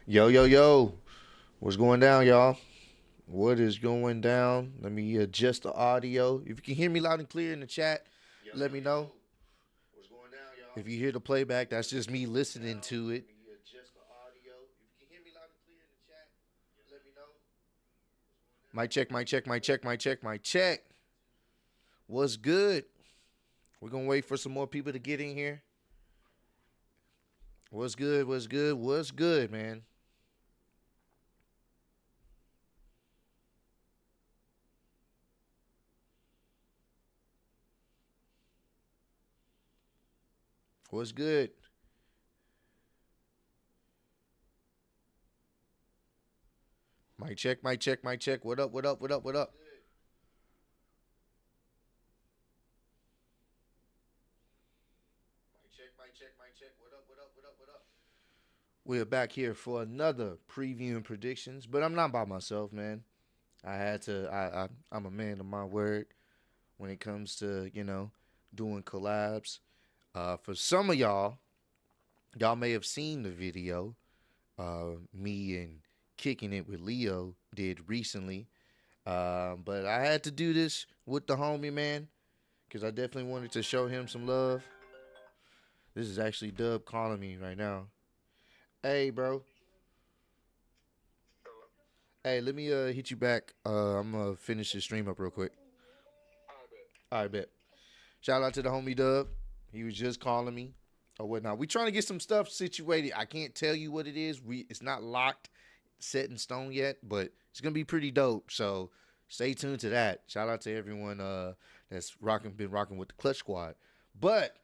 Yo, yo, yo. What's going down, y'all? What is going down? Let me adjust the audio. If you can hear me loud and clear in the chat, let me know. What's going down, y'all? If you hear the playback, that's just me listening to it. Let me adjust the audio. If you can hear me loud and clear in the chat, let me know. What's going down? Mic check, mic check, mic check, mic check, mic check. What's good? We're going to wait for some more people to get in here. What's good? What's good? What's good, man? What's good? Mic check, mic check, mic check. What up, what up, what up, what up? Mic check, mic check, mic check. What up, what up, what up, what up? We are back here for another preview and predictions, but I'm not by myself, man. I had to. I'm a man of my word when it comes to doing collabs. For some of y'all may have seen the video. Me and Kicking It with Leo did recently. But I had to do this with the homie, man, because I definitely wanted to show him some love. This is actually Dub calling me right now. Hey, bro. Hey, let me hit you back. I'm gonna finish the stream up real quick. All right, bet. Shout out to the homie Dub. He was just calling me or whatnot. We trying to get some stuff situated. I can't tell you what it is. It's not locked, set in stone yet, but it's gonna be pretty dope. So stay tuned to that. Shout out to everyone that's been rocking with the Clutch Squad. But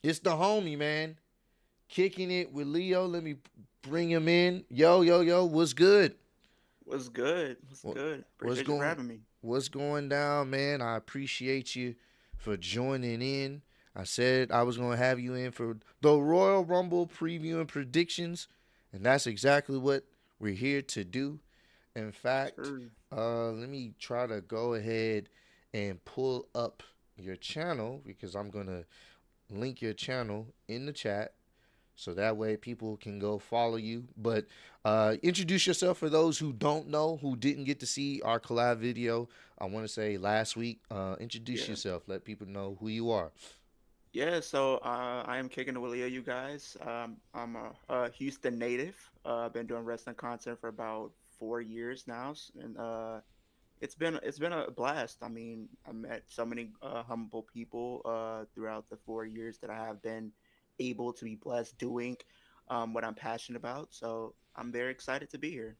it's the homie, man. Kicking it with Leo. Let me bring him in. Yo, yo, yo, what's good? What's good? What's What, good? what's Appreciate you for going having me. what's going down, man? I appreciate you for joining in. I said I was gonna have you in for the Royal Rumble preview and predictions, and that's exactly what we're here to do. In fact, Sure. let me try to go ahead and pull up your channel because I'm gonna link your channel in the chat so that way people can go follow you. But introduce yourself for those who don't know, who didn't get to see our collab video. I want to say last week. Introduce Yeah. yourself. Let people know who you are. Yeah. I am kicking the Willie, you guys. I'm a Houston native. I've been doing wrestling content for about 4 years now, and it's been a blast. I mean, I met so many humble people throughout the 4 years that I have been able to be blessed doing what I'm passionate about. So I'm very excited to be here.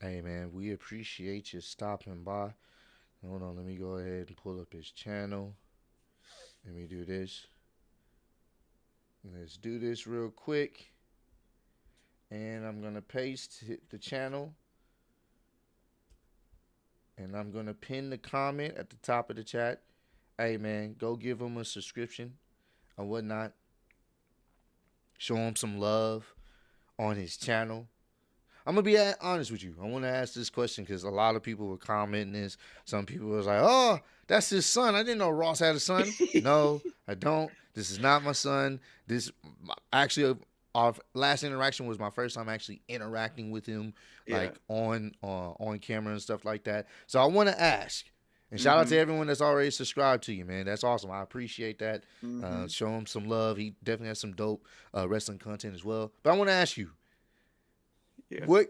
Hey man, we appreciate you stopping by. Hold on, let me go ahead and pull up his channel. Let me do this. Let's do this real quick. And I'm gonna paste the channel, and I'm gonna pin the comment at the top of the chat. Hey man, go give him a subscription or whatnot. Show him some love on his channel. I'm gonna be honest with you. I want to ask this question because a lot of people were commenting this. Some people was like, "Oh, that's his son. I didn't know Ross had a son." No, I don't. This is not my son. This actually our last interaction was my first time actually interacting with him, Yeah. like on camera and stuff like that. So I want to ask. And shout out to Mhm. everyone that's already subscribed to you, man. That's awesome. I appreciate that. Mhm. Show him some love. He definitely has some dope wrestling content as well. But I want to ask you, Yeah. what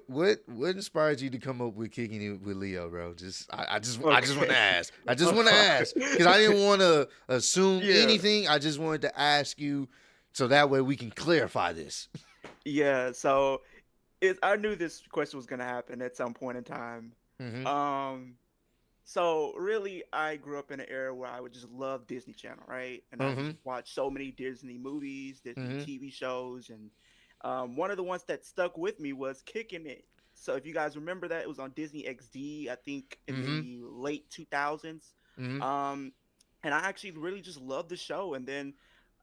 inspired you to come up with kicking it with Leo, bro? I just want to Okay. ask. I just want to ask because I didn't want to assume Yeah. anything. I just wanted to ask you so that way we can clarify this. Yeah, so I knew this question was gonna happen at some point in time. Mm-hmm. Um, so really, I grew up in an era where I would just love Disney Channel, right? And I Mm-hmm. just watched so many Disney movies, Disney Mm-hmm. TV shows, and one of the ones that stuck with me was Kicking It. So if you guys remember that, it was on Disney XD, I think in Mm-hmm. the late 2000s. Mm-hmm. Um, and I actually really just loved the show. And then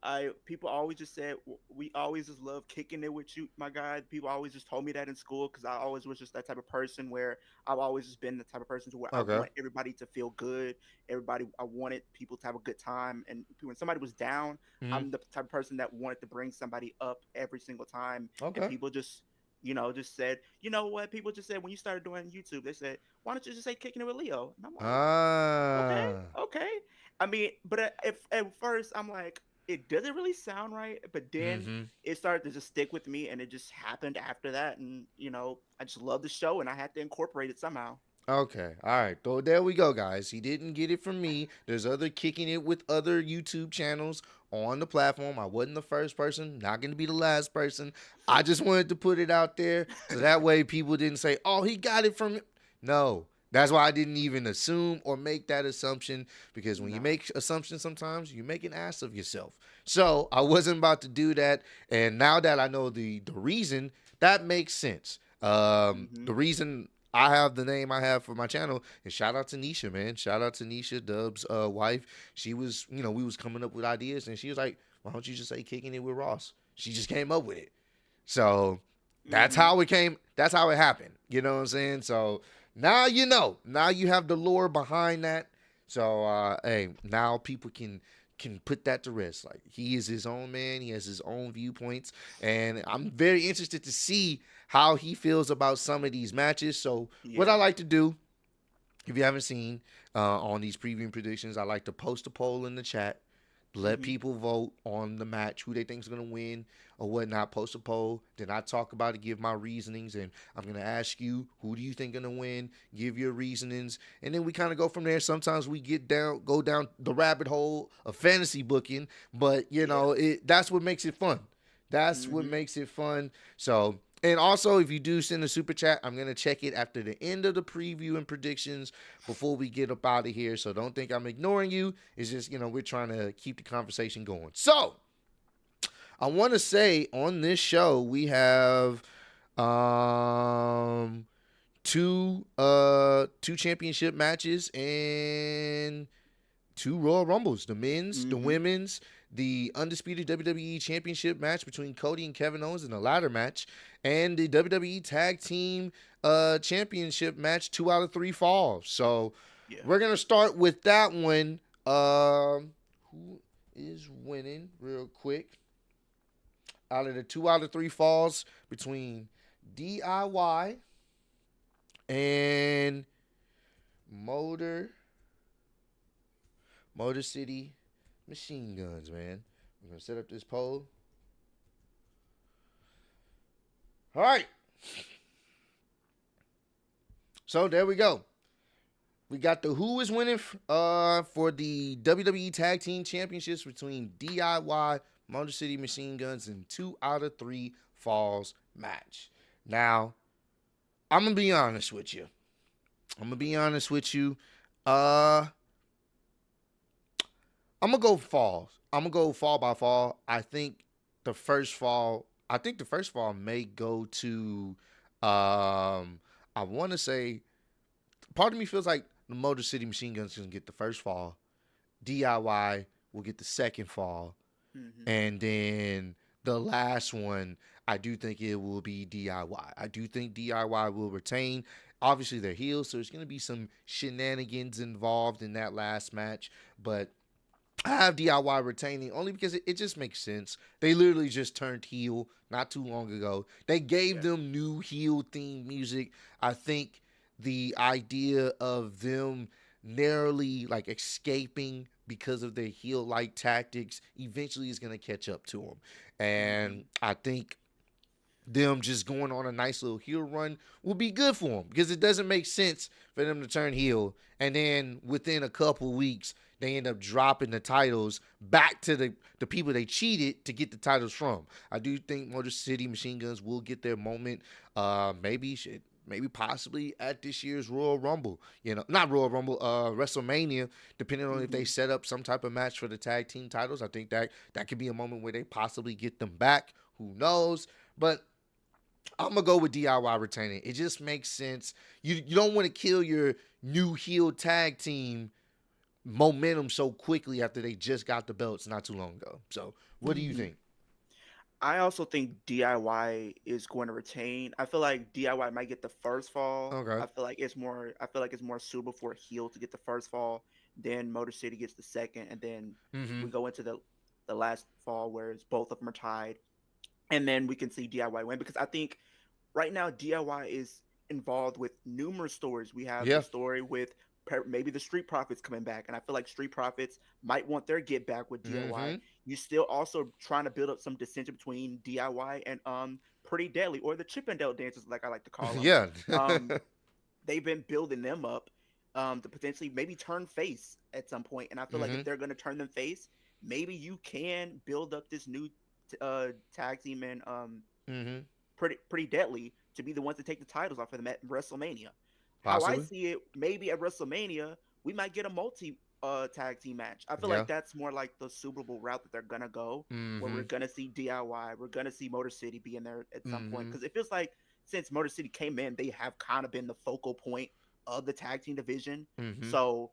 I people always just said we always just love kicking it with you, my guy. People always just told me that in school because I always was just that type of person where I've always just been the type of person to where I Okay. want everybody to feel good. Everybody, I wanted people to have a good time, and when somebody was down, Mm-hmm. I'm the type of person that wanted to bring somebody up every single time, and Okay. people just just said, you know what? People just said when you started doing YouTube, they said, why don't you just say kicking it with Leo? And I'm like, okay, Ah. okay. I mean, but if at first I'm like, it doesn't really sound right, but then Mm-hmm. it started to just stick with me, and it just happened after that, and I just love the show, and I had to incorporate it somehow. Okay. All right. So there we go, guys. He didn't get it from me. There's other kicking it with other YouTube channels on the platform. I wasn't the first person, not going to be the last person. I just wanted to put it out there so that way people didn't say, oh, he got it from. No. That's why I didn't even assume or make that assumption because when you No. make assumptions, sometimes you make an ass of yourself. So I wasn't about to do that. And now that I know the reason, that makes sense. Mm-hmm. The reason I have the name I have for my channel. And shout out to Nisha, man. Shout out to Nisha, Dub's wife. She was, we was coming up with ideas, and she was like, "Why don't you just say kicking it with Ross?" She just came up with it. So that's Mm-hmm. how it came. That's how it happened. You know what I'm saying? So now you know. Now you have the lore behind that. So hey, now people can put that to rest. Like he is his own man. He has his own viewpoints, and I'm very interested to see how he feels about some of these matches. So what I Yeah. like to do, if you haven't seen on these preview predictions, I like to post a poll in the chat. Let Mm-hmm. people vote on the match, who they think is going to win or whatnot. Post a poll. Then I talk about it, give my reasonings, and I'm going to ask you, who do you think going to win? Give your reasonings, and then we kind of go from there. Sometimes we go down the rabbit hole of fantasy booking, but Yeah. that's what makes it fun. That's what Mm-hmm. makes it fun. So, and also, if you do send a super chat, I'm gonna check it after the end of the preview and predictions before we get up out of here. So don't think I'm ignoring you. It's just we're trying to keep the conversation going. So I want to say on this show we have um two championship matches and two Royal Rumbles, the men's, the Mm-hmm. women's, the undisputed WWE Championship match between Cody and Kevin Owens in the ladder match, and the WWE Tag Team Championship match, 2 out of 3 falls. So Yeah. we're gonna start with that one. Who is winning real quick? Out of the 2 out of 3 falls between DIY and Motor Motor City Machine Guns, man. I'm gonna set up this poll. All right. So there we go. We got the who is winning for the WWE Tag Team Championships between DIY, Motor City Machine Guns, and 2 out of 3 falls match. Now, I'm gonna be honest with you. I'm gonna be honest with you. Uh I'm gonna go falls. I'm gonna go fall by fall. I think the first fall may go to. I want to say. Part of me feels like the Motor City Machine Guns can get the first fall. DIY will get the second fall, Mm-hmm. and then the last one. I do think it will be DIY. I do think DIY will retain. Obviously, they're heels, so there's going to be some shenanigans involved in that last match. But I have DIY retaining only because it just makes sense. They literally just turned heel not too long ago. They gave Yeah. them new heel theme music. I think the idea of them narrowly like escaping because of their heel like tactics eventually is going to catch up to them. Mm-hmm. And I think them just going on a nice little heel run will be good for them because it doesn't make sense for them to turn heel and then within a couple weeks they end up dropping the titles back to the people they cheated to get the titles from. I do think Motor City Machine Guns will get their moment. Maybe possibly at this year's Royal Rumble. Not Royal Rumble, WrestleMania, depending on if Mm-hmm. they set up some type of match for the tag team titles. I think that could be a moment where they possibly get them back. Who knows? But I'm gonna go with DIY retaining. It just makes sense. You don't want to kill your new heel tag team momentum so quickly after they just got the belts not too long ago. So what do you Mm-hmm. think? I also think DIY is going to retain. I feel like DIY might get the first fall. Okay. I feel like it's more suitable for a heel to get the first fall. Then Motor City gets the second, and then Mm-hmm. we go into the last fall where it's both of them are tied, and then we can see DIY win because I think right now DIY is involved with numerous stories. We have the Yeah. story with maybe the Street Profits coming back, and I feel like Street Profits might want their get back with DIY. Mm-hmm. You still also trying to build up some dissension between DIY and Pretty Deadly, or the Chippendale dancers, like I like to call them. Yeah. Um, they've been building them up to potentially maybe turn face at some point. And I feel like Mm-hmm. if they're going to turn them face, maybe you can build up this new tag team and Mm-hmm. pretty deadly to be the ones to take the titles off of them at WrestleMania. How I Possibly. see it, maybe at WrestleMania we might get a multi tag team match. I feel Yeah. like that's more like the Super Bowl route that they're gonna go, where Mm-hmm. we're gonna see DIY, we're gonna see Motor City be in there at some point Mm-hmm. because it feels like since Motor City came in, they have kind of been the focal point of the tag team division. Mm-hmm. So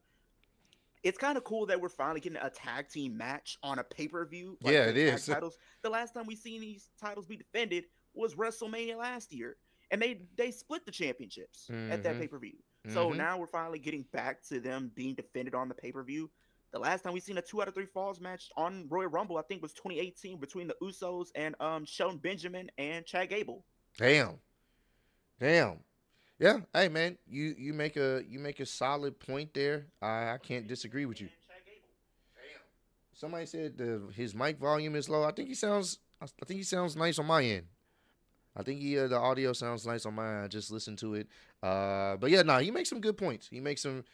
it's kind of cool that we're finally getting a tag team match on a pay per view, like Yeah, the it tag is. titles. The last time we seen these titles be defended was WrestleMania last year, and they split the championships at that Mm-hmm. pay per view. So Mm-hmm. now we're finally getting back to them being defended on the pay per view. The last time we seen a 2 out of 3 falls match on Royal Rumble, I think was 2018 between the Usos and Shelton Benjamin and Chad Gable. Damn. Damn. Yeah. Hey man, you make a solid point there. I can't disagree with you. Damn. Somebody said his mic volume is low. I think he sounds nice on my end. I think the audio sounds nice on mine. I just listened to it. But yeah, no, he makes some good points. He makes some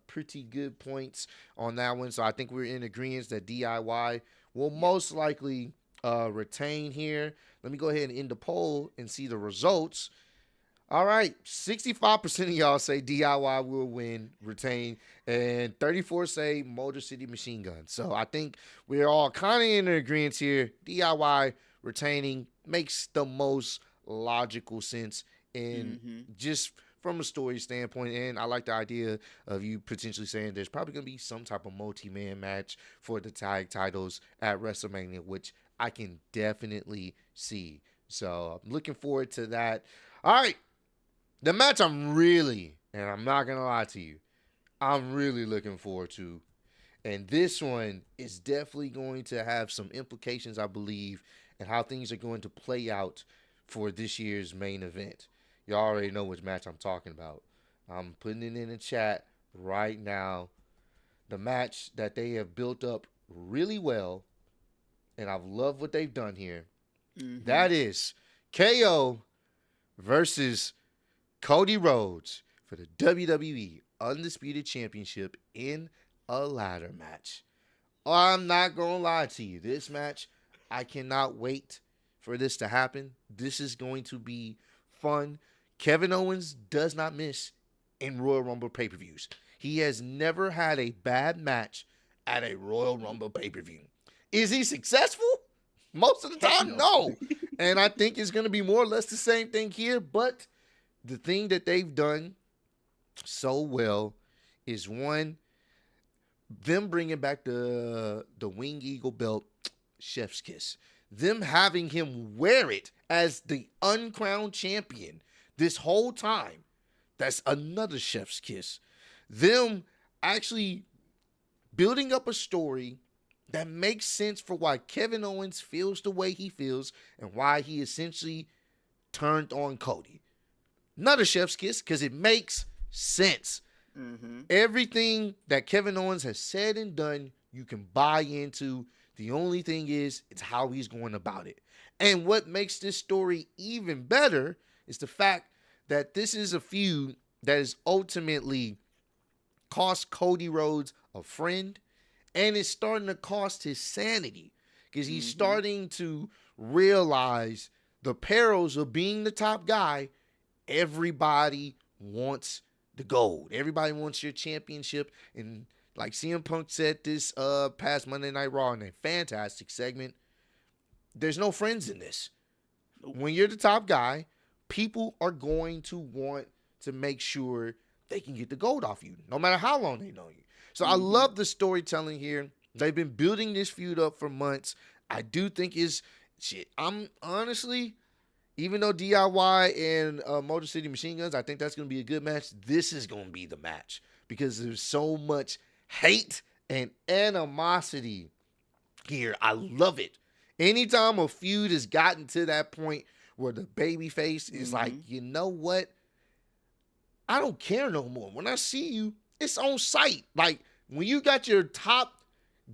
pretty good points on that one. So I think we're in agreement that DIY will Yep. most likely retain here. Let me go ahead and end the poll and see the results. All right, 65% of y'all say DIY will win, retain, and 34 say Motor City Machine Gun. So I think we're all kind of in agreement here. DIY retaining makes the most logical sense, and Mm-hmm. just from a story standpoint. And I like the idea of you potentially saying there's probably going to be some type of multi-man match for the tag titles at WrestleMania, which I can definitely see. So I'm looking forward to that. All right, the match and I'm not gonna lie to you, I'm really looking forward to. And this one is definitely going to have some implications, I believe, and how things are going to play out for this year's main event. You already know which match I'm talking about. I'm putting it in the chat right now. The match that they have built up really well, and I've loved what they've done here. Mm-hmm. That is KO versus Cody Rhodes for the WWE Undisputed Championship in a ladder match. I'm not going to lie to you. This match, I cannot wait for this to happen. This is going to be fun. Kevin Owens does not miss in Royal Rumble pay per views. He has never had a bad match at a Royal Rumble pay per view. Is he successful? Most of the Heck time, no. no. And I think it's going to be more or less the same thing here, but the thing that they've done so well is one, them bringing back the Wing Eagle belt, chef's kiss. Them having him wear it as the uncrowned champion this whole time, that's another chef's kiss. Them actually building up a story that makes sense for why Kevin Owens feels the way he feels and why he essentially turned on Cody. Not a chef's kiss because it makes sense. Mm-hmm. Everything that Kevin Owens has said and done, you can buy into. The only thing is, it's how he's going about it. And what makes this story even better is the fact that this is a feud that is ultimately cost Cody Rhodes a friend, and it's starting to cost his sanity because he's Mm-hmm. starting to realize the perils of being the top guy. Everybody wants the gold. Everybody wants your championship. And like CM Punk said this past Monday Night Raw in a fantastic segment, there's no friends in this. Nope. When you're the top guy, people are going to want to make sure they can get the gold off you, no matter how long they know you. So I Mm-hmm. love the storytelling here. They've been building this feud up for months. I do think is shit. I'm honestly, even though DIY and Motor City Machine Guns, I think that's going to be a good match. This is going to be the match because there's so much hate and animosity here. I love it. Anytime a feud has gotten to that point where the baby face is like, Mm-hmm. you know what? I don't care no more. When I see you, it's on sight. Like when you got your top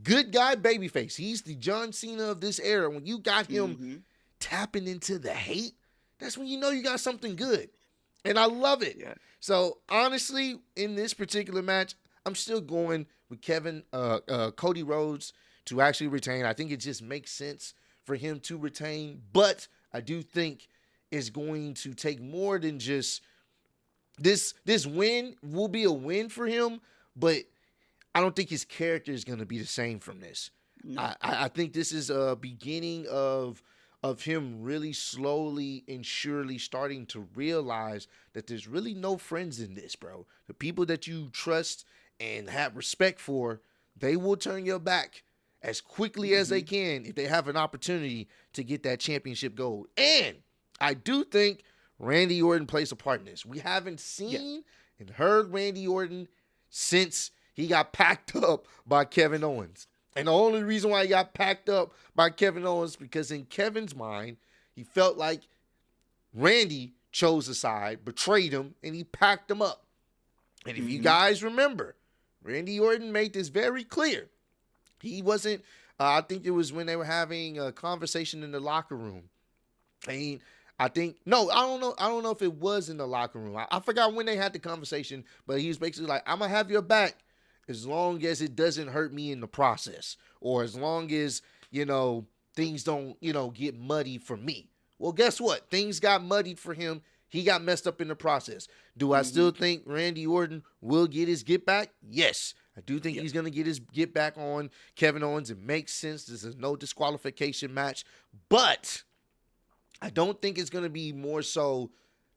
good guy babyface, he's the John Cena of this era. When you got him Mm-hmm. tapping into the hate, that's when you know you got something good. And I love it. Yeah. So honestly, in this particular match, I'm still going with Cody Rhodes to actually retain. I think it just makes sense for him to retain, but I do think it's going to take more than just this win will be a win for him, but I don't think his character is going to be the same from this. No. I think this is a beginning of him really slowly and surely starting to realize that there's really no friends in this, bro. The people that you trust and have respect for, they will turn your back as quickly as they Mm-hmm. can if they have an opportunity to get that championship gold. And I do think Randy Orton plays a part in this. We haven't Yeah. seen and heard Randy Orton since he got packed up by Kevin Owens. And the only reason why he got packed up by Kevin Owens because in Kevin's mind, he felt like Randy chose a side, betrayed him, and he packed him up. And if you Mm-hmm. guys remember, Randy Orton made this very clear. He wasn't, I think it was when they were having a conversation in the locker room. And I think, no, I don't know. I don't know if it was in the locker room. I forgot when they had the conversation, but he was basically like, I'm going to have your back as long as it doesn't hurt me in the process, or as long as, things don't, get muddy for me. Well, guess what? Things got muddied for him. He got messed up in the process. Do I Mm-hmm. still think Randy Orton will get his get back? Yes. I do think Yeah. he's going to get his get back on Kevin Owens. It makes sense. This is no disqualification match. But I don't think it's going to be more so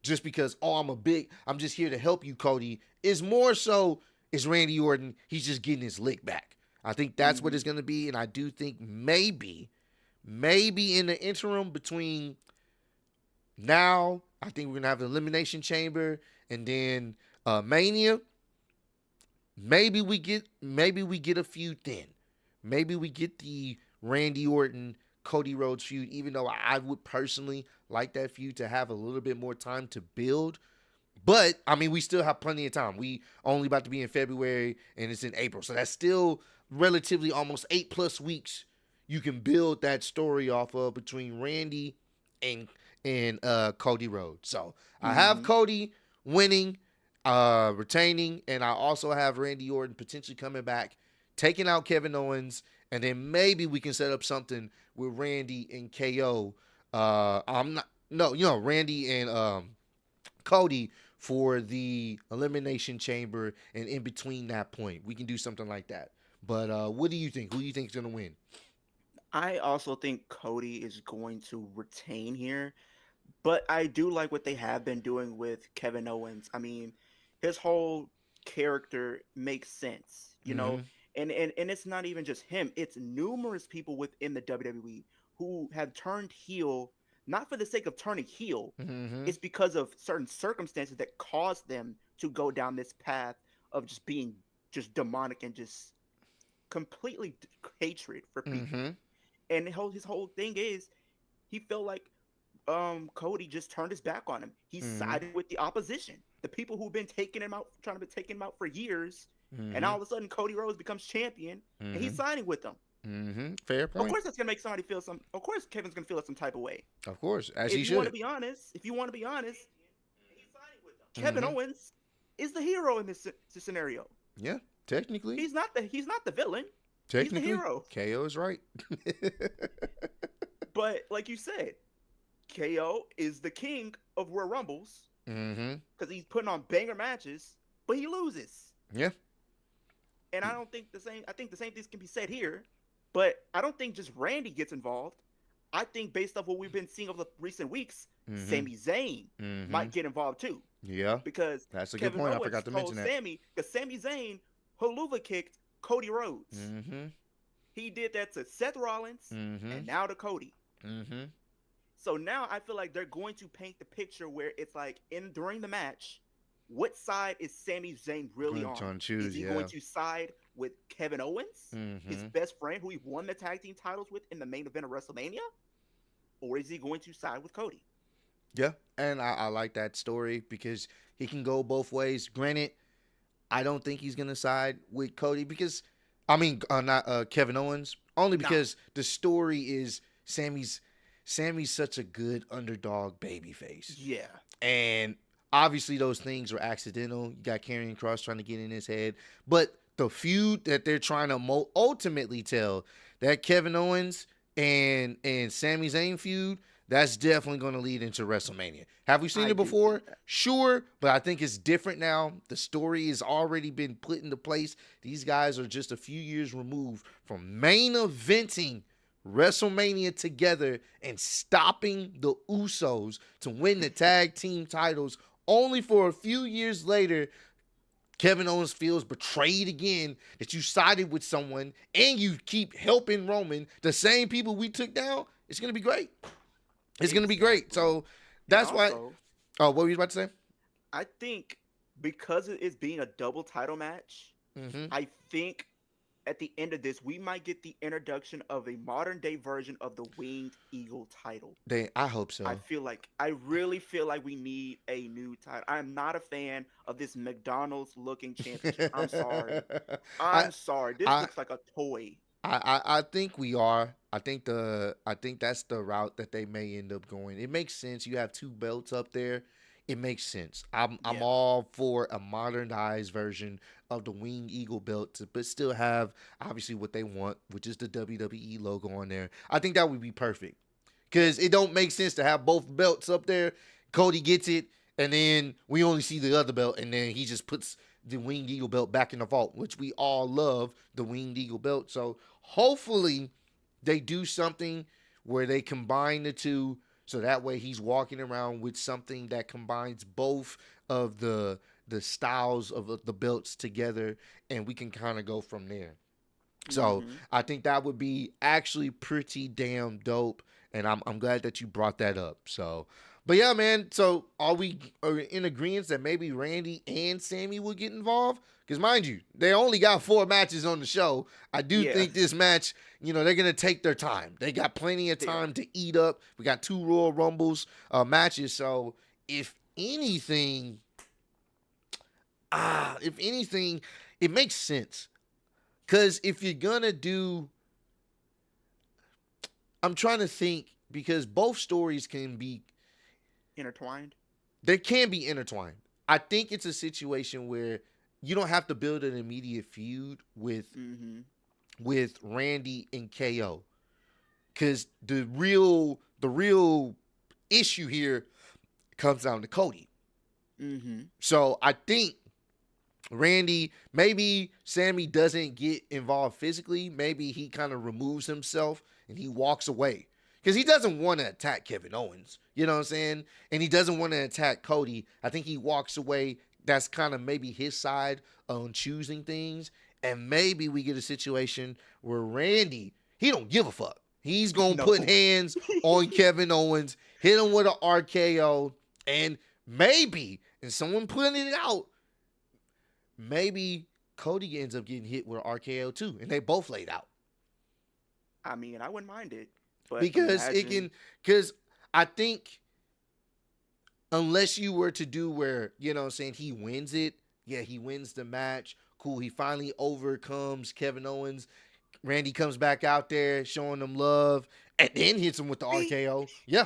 just because, I'm just here to help you, Cody. It's more so, it's Randy Orton. He's just getting his lick back. I think that's what Mm-hmm. it's going to be. And I do think maybe in the interim between now, I think we're going to have an Elimination Chamber and then Mania. Maybe we get a feud then. Maybe we get the Randy Orton Cody Rhodes feud, even though I would personally like that feud to have a little bit more time to build. But I mean, we still have plenty of time. We only about to be in February and it's in April. So that's still relatively almost 8+ weeks you can build that story off of between Randy and Cody Rhodes. So I have Mm-hmm. Cody winning, retaining, and I also have Randy Orton potentially coming back, taking out Kevin Owens, and then maybe we can set up something with Randy and KO. I'm not no, Randy and Cody for the Elimination Chamber, and in between that point, we can do something like that. But what do you think? Who do you think is gonna win? I also think Cody is going to retain here, but I do like what they have been doing with Kevin Owens. I mean, his whole character makes sense, Mm-hmm. and it's not even just him. It's numerous people within the WWE who have turned heel, not for the sake of turning heel. Mm-hmm. It's because of certain circumstances that caused them to go down this path of just being just demonic and just completely hatred for people. Mm-hmm. And his whole thing is he felt like Cody just turned his back on him. He Mm-hmm. sided with the opposition, the people who've been taking him out, trying to take him out for years, and Mm-hmm. all of a sudden Cody Rhodes becomes champion, and Mm-hmm. he's signing with them. Mm-hmm. Fair Of point. course, that's gonna make somebody feel some. Of course, Kevin's gonna feel some type of way. Of course, as he If you want to should. be honest, he's signing with them. Kevin Mm-hmm. Owens is the hero in this scenario. Yeah, technically, He's not the villain. He's the technically, hero. KO is right. But like you said, KO is the king of Royal Rumbles Mm-hmm. because he's putting on banger matches, but he loses. Yeah. And I don't think the same. I think the same things can be said here, but I don't think just Randy gets involved. I think based off what we've been seeing over the recent weeks, Mm-hmm. Sami Zayn Mm-hmm. might get involved too Yeah, because that's a good Kevin point. I Owens forgot to told mention that. Because Sami Zayn haluva kicked Cody Rhodes. Mm-hmm. He did that to Seth Rollins Mm-hmm. and now to Cody. Mm-hmm. So now I feel like they're going to paint the picture where it's like during the match, what side is Sami Zayn really Going on? to choose, Is he yeah. going to side with Kevin Owens, his Mm-hmm. best friend who he won the tag team titles with in the main event of WrestleMania? Or is he going to side with Cody? Yeah, and I like that story because he can go both ways. Granted, I don't think he's gonna side with Cody because, I mean, not Kevin Owens, only Nah. because the story is Sammy's such a good underdog babyface, Yeah. and obviously those things were accidental. You got Karrion Cross trying to get in his head, but the feud that they're trying to ultimately tell, that Kevin Owens and Sami Zayn feud, that's definitely going to lead into WrestleMania. Have we seen I it do think before? that. Sure, but I think it's different now. The story has already been put into place. These guys are just a few years removed from main eventing WrestleMania together and stopping the Usos to win the tag team titles, only for a few years later Kevin Owens feels betrayed again that you sided with someone and you keep helping Roman, the same people we took down. It's going to be great. It's going to be great. Exactly. So And that's why. also, Oh, what were you about to say? I think because it is being a double title match, Mm-hmm. I think at the end of this, we might get the introduction of a modern day version of the Winged Eagle title. I hope so. I really feel like we need a new title. I'm not a fan of this McDonald's looking championship. I'm sorry. I, I'm sorry. This I, looks like a toy. I think we are. I think that's the route that they may end up going. It makes sense. You have two belts up there. It makes sense. I'm Yeah. all for a modernized version of the Wing Eagle belt, but still have obviously what they want, which is the WWE logo on there. I think that would be perfect because it don't make sense to have both belts up there. Cody gets it, and then we only see the other belt, and then he just puts the Winged Eagle belt back in the vault, which we all love the Winged Eagle belt. So hopefully they do something where they combine the two, so that way he's walking around with something that combines both of the styles of the belts together, and we can kind of go from there. So Hmm. I think that would be actually pretty damn dope, and I'm glad that you brought that up. So, but yeah, man. So are in agreement that maybe Randy and Sammy will get involved? Because mind you, they only got 4 matches on the show. I do Yeah, think this match, they're gonna take their time. They got plenty of they time are. to eat up. We got 2 Royal Rumbles matches, so if anything, if anything, it makes sense. Cause if you're gonna do, I'm trying to think because both stories Intertwined. they can be intertwined. I think it's a situation where you don't have to build an immediate feud Hmm. with Randy and KO because the real issue here comes down to Cody. Hmm. So I think Randy, maybe Sammy doesn't get involved physically. Maybe he kind of removes himself and he walks away because he doesn't want to attack Kevin Owens. You know what I'm saying? And he doesn't want to attack Cody. I think he walks away. That's kind of maybe his side on choosing things. And maybe we get a situation where Randy, he don't give a fuck. He's going to put No. hands on Kevin Owens, hit him with an RKO, and maybe, and someone putting it out, maybe Cody ends up getting hit with an RKO too, and they both laid out I mean, I wouldn't mind it, but because it imagine. can. Because I think unless you were to do where what I'm saying, he wins it, yeah, he wins the match. Cool, he finally overcomes Kevin Owens. Randy comes back out there showing them love, and then hits him with the RKO. Yeah,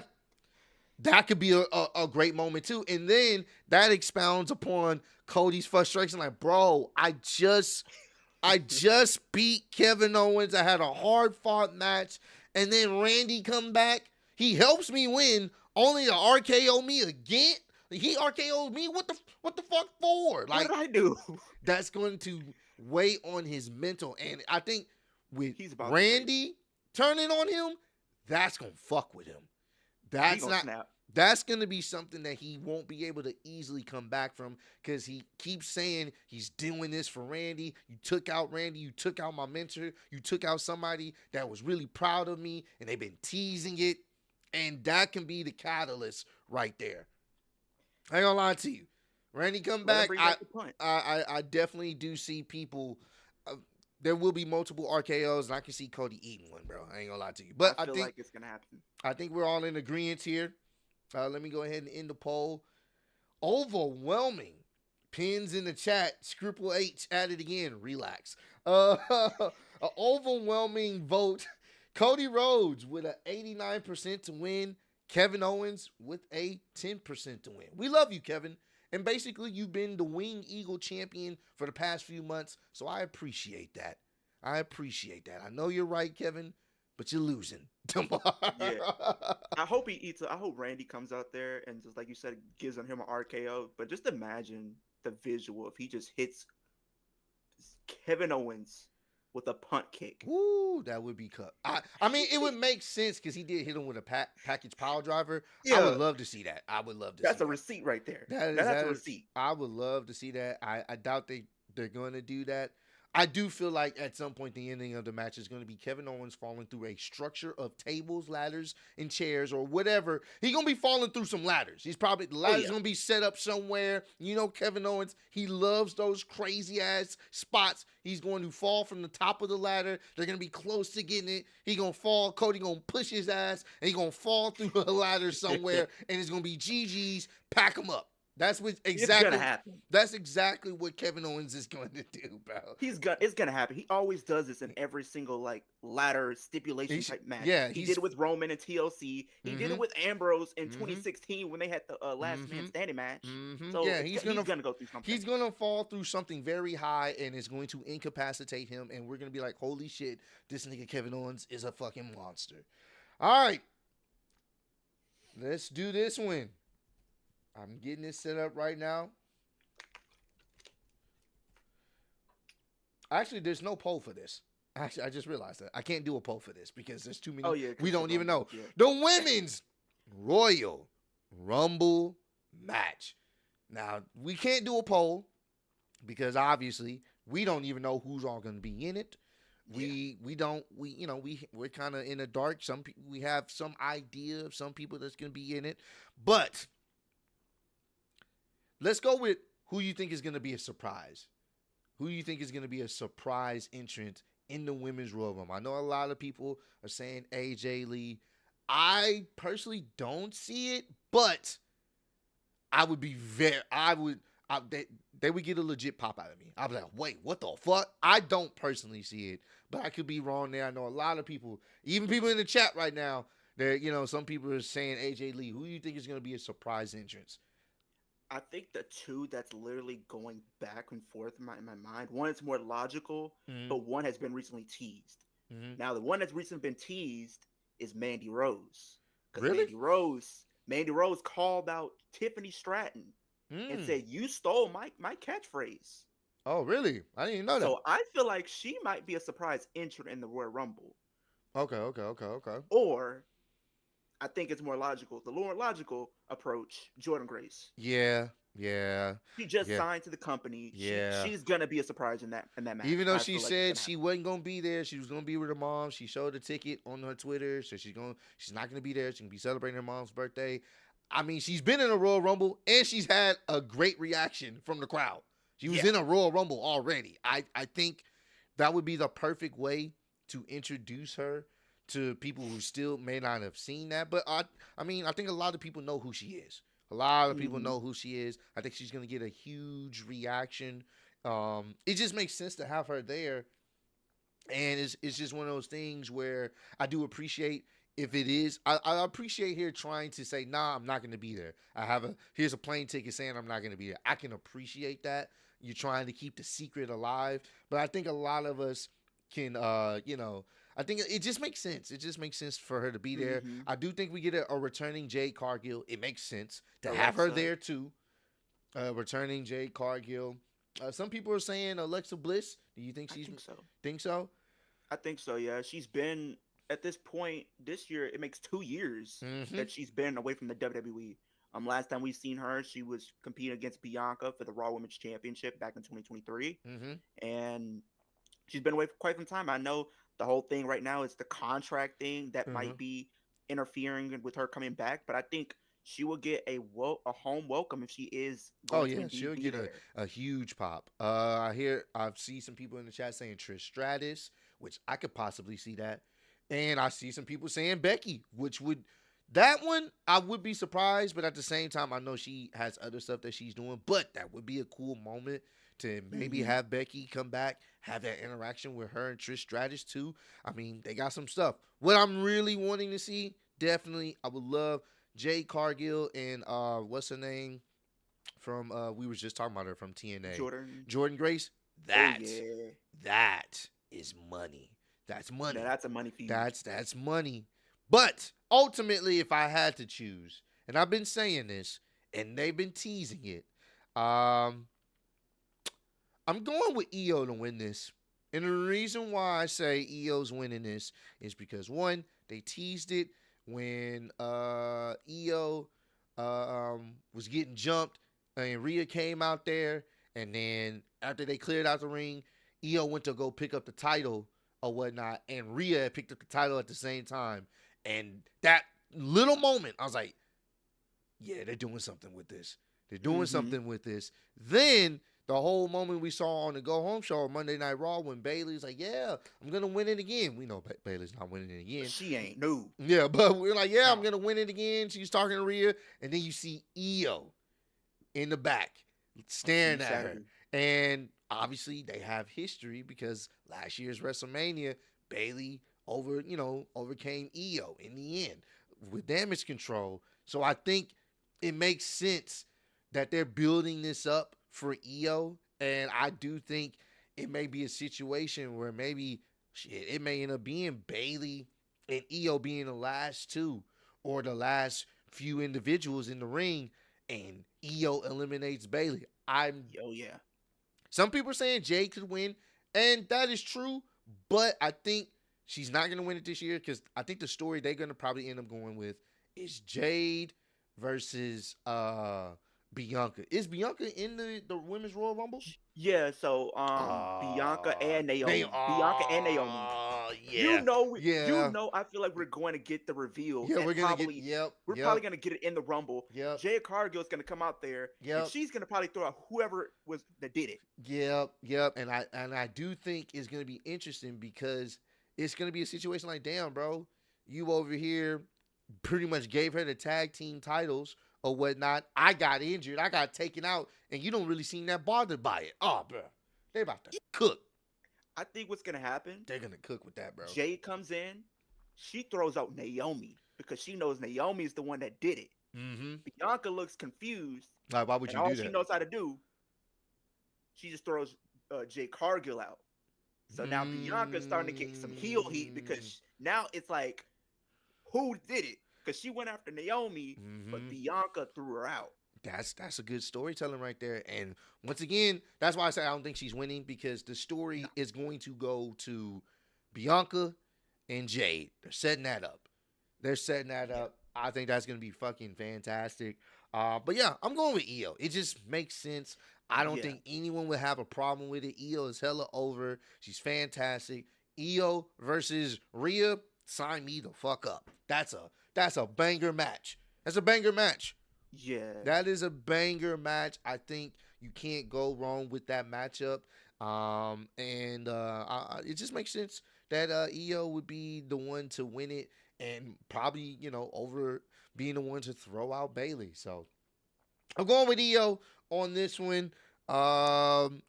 that could be a great moment too. And then that expounds upon Cody's frustration. Like, bro, I just beat Kevin Owens. I had a hard fought match, and then Randy come back. He helps me win, only to RKO me again. He RKO'd me. What the fuck for? What Like, did I do? that's going to weigh on his mental. And I think with He's about to break. Randy turning on him, that's gonna fuck with him. He That's gonna not snap. that's going to be something that he won't be able to easily come back from because he keeps saying he's doing this for Randy. You took out Randy. You took out my mentor. You took out somebody that was really proud of me, and they've been teasing it. And that can be the catalyst right there. I ain't gonna lie to you. Randy come Let him back. bring I back the punch. I I, I definitely do see people. Uh, there will be multiple RKOs, and I can see Cody eating one, bro. I ain't gonna lie to you. But I feel like it's gonna happen. I think we're all in agreement here. Let me go ahead and end the poll. Overwhelming pins in the chat. Scruple H at it again. Relax. An overwhelming vote. Cody Rhodes with an 89% to win. Kevin Owens with a 10% to win. We love you, Kevin. And basically, you've been the Wing Eagle champion for the past few months, so I appreciate that. I appreciate that. I know you're right, Kevin, but you're losing tomorrow. Yeah. I hope he eats. I hope Randy comes out there and just like you said, gives on him an RKO. But just imagine the visual if he just hits Kevin Owens with a punt kick. Woo, that would be cut. I mean, it would make sense because he did hit him with a package power driver. I would Yeah, love to see that. I would love to see that's a that. receipt right there. That is That's that a is. receipt. I would love to see that. I doubt they're going to do that. I do feel like at some point the ending of the match is going to be Kevin Owens falling through a structure of tables, ladders, and chairs or whatever. He's going to be falling through some ladders. He's probably the ladder's going to be set up somewhere. You know, Kevin Owens, he loves those crazy ass spots. He's going to fall from the top of the ladder. They're going to be close to getting it. He's going to fall. Cody going to push his ass and he's going to fall through a ladder somewhere and it's going to be GG's. Pack him up. That's what exactly. It's gonna happen. That's exactly what Kevin Owens is going to do, bro. It's gonna happen. He always does this in every single like ladder stipulation type match. Yeah, he did it with Roman and TLC. He did it with Ambrose in 2016 when they had the last man standing match. So yeah, he's gonna go through something. He's gonna fall through something very high, and it's going to incapacitate him. And we're gonna be like, "Holy shit, this nigga Kevin Owens is a fucking monster." All right, let's do this one. I'm getting this set up right now. Actually, there's no poll for this. Actually, I just realized that. I can't do a poll for this because there's too many. Oh, yeah, we don't even know. Yeah. The Women's Royal Rumble match. Now, we can't do a poll because obviously we don't even know who's all going to be in it. We're kind of in the dark. Some people, we have some idea of some people that's going to be in it, but let's go with who you think is going to be a surprise. Who you think is going to be a surprise entrant in the Women's Royal Rumble? I know a lot of people are saying AJ Lee. I personally don't see it, but I would be they would get a legit pop out of me. I'd be like, wait, what the fuck? I don't personally see it, but I could be wrong there. I know a lot of people, even people in the chat right now, some people are saying AJ Lee. Who do you think is going to be a surprise entrance? I think the two that's literally going back and forth in my mind. One is more logical, but one has been recently teased. Now, the one that's recently been teased is Mandy Rose. Really? Mandy Rose called out Tiffany Stratton and said, "You stole my catchphrase." Oh, really? I didn't even know that. So I feel like she might be a surprise entrant in the Royal Rumble. Okay. Or I think it's more logical. The more logical approach, Jordan Grace. Yeah. She just signed to the company. Yeah. She's gonna be a surprise in that match. Even though she said she wasn't gonna be there, she was gonna be with her mom. She showed a ticket on her Twitter, so she's not gonna be there. She's gonna be celebrating her mom's birthday. I mean, she's been in a Royal Rumble and she's had a great reaction from the crowd. She was in a Royal Rumble already. I think that would be the perfect way to introduce her to people who still may not have seen that. But I think a lot of people know who she is. A lot of people know who she is. I think she's going to get a huge reaction. It just makes sense to have her there. And it's just one of those things where I do appreciate if it is. I appreciate her trying to say, nah, I'm not going to be there. Here's a plane ticket saying I'm not going to be there. I can appreciate that. You're trying to keep the secret alive. But I think a lot of us can, I think it just makes sense. It just makes sense for her to be there. I do think we get a returning Jade Cargill. It makes sense to have her there too. Returning Jade Cargill. Some people are saying Alexa Bliss. Do you think she's? I think so. Think so? I think so. Yeah, she's been at this point this year. It makes 2 years that she's been away from the WWE. Last time we've seen her, she was competing against Bianca for the Raw Women's Championship back in 2023, and she's been away for quite some time. I know the whole thing right now is the contract thing that might be interfering with her coming back, but I think she will get a home welcome if she is. She'll get a huge pop. I've seen some people in the chat saying Trish Stratus, which I could possibly see that, and I see some people saying Becky, which would That one, I would be surprised, but at the same time, I know she has other stuff that she's doing. But that would be a cool moment to maybe Mm-hmm. have Becky come back, have that interaction with her and Trish Stratus too. I mean, they got some stuff. What I'm really wanting to see, definitely, I would love Jade Cargill and what's her name from we was just talking about her from TNA, Jordan. Jordan Grace. Oh That yeah. that is money. That's Now money. that's a money feud. That's money. But ultimately, if I had to choose, and I've been saying this, and they've been teasing it, um, I'm going with EO to win this. And the reason why I say EO's winning this is because one, they teased it when EO was getting jumped and Rhea came out there, and then after they cleared out the ring, EO went to go pick up the title or whatnot, and Rhea had picked up the title at the same time. And that little moment, I was like, yeah, they're doing something with this. They're doing Mm-hmm. something with this. Then the whole moment we saw on the Go Home show on Monday Night Raw when Bayley's like, yeah, I'm going to win it again. We know Bayley's not winning it again. She ain't new. Yeah, but we're like, yeah, I'm No. going to win it again. She's talking to Rhea. And then you see EO in the back staring at her. And obviously they have history because last year's WrestleMania, Bayley overcame EO in the end with Damage Control. So I think it makes sense that they're building this up for EO. And I do think it may be a situation where maybe it may end up being Bayley and EO being the last two or the last few individuals in the ring, and EO eliminates Bayley. Oh yeah. Some people are saying Jade could win, and that is true, but I think she's not going to win it this year because I think the story they're going to probably end up going with is Jade versus Bianca. Is Bianca in the Women's Royal Rumble? Yeah, so Bianca and Naomi. Bianca and Naomi. Yeah. You Yeah. know, I feel like we're going to get the reveal. Yeah, And we're going to get, probably yep. we're Yep. probably going to get it in the Rumble. Yep. Jade Cargill is going to come out there, Yep. and she's going to probably throw out whoever was that did it. Yep. And I do think it's gonna be interesting because it's gonna be a situation like, damn, bro, you over here pretty much gave her the tag team titles or whatnot. I got injured, I got taken out, and you don't really seem that bothered by it. Oh, bro, they about to cook. I think what's going to happen, They're gonna cook with that, bro. Jade comes in, she throws out Naomi because she knows Naomi is the one that did it. Mm-hmm. Bianca looks confused, Like, why would and you all do she that? knows how to do, she just throws Jade Cargill out. So now Bianca's starting to get some heel heat because now it's like, who did it? Because she went after Naomi, but Bianca threw her out. That's a good storytelling right there. And once again, that's why I say I don't think she's winning because the story is going to go to Bianca and Jade. They're setting that up. I think that's going to be fucking fantastic. But yeah, I'm going with EO. It just makes sense. I don't think anyone would have a problem with it. EO is hella over. She's fantastic. EO versus Rhea, sign me the fuck up. That's a banger match. That's a banger match. Yeah. That is a banger match. I think you can't go wrong with that matchup. It just makes sense that EO would be the one to win it and probably, over being the one to throw out Bayley. So I'm going with EO on this one.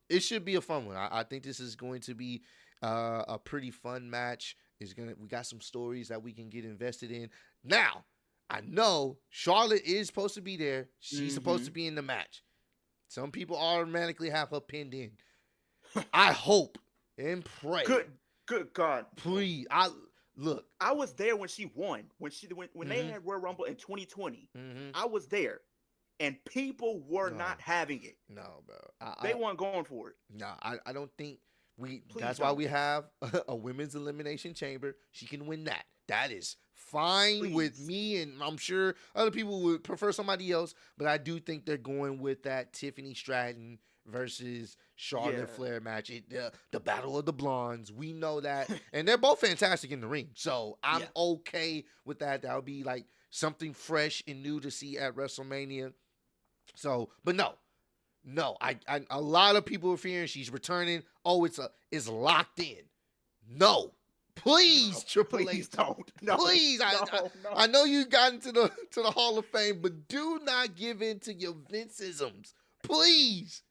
It should be a fun one. I think this is going to be a pretty fun match. We got some stories that we can get invested in. Now, I know Charlotte is supposed to be there. She's supposed to be in the match. Some people automatically have her pinned in. I hope and pray. Good God. Please. Look. I was there when she won. When they had Royal Rumble in 2020. I was there. And people were not having it. No, bro. They weren't going for it. No, I don't think that's why we have a women's elimination chamber. She can win that. That is fine with me, and I'm sure other people would prefer somebody else, but I do think they're going with that Tiffany Stratton versus Charlotte Flair match. The Battle of the Blondes. We know that. And they're both fantastic in the ring. So I'm okay with that. That would be like something fresh and new to see at WrestleMania. So, but no, a lot of people are fearing she's returning. Oh, it's locked in. No, Please, Triple Please H. don't. No, Please, no, I no. know you got into the Hall of Fame, but do not give in to your Vinceisms. Please,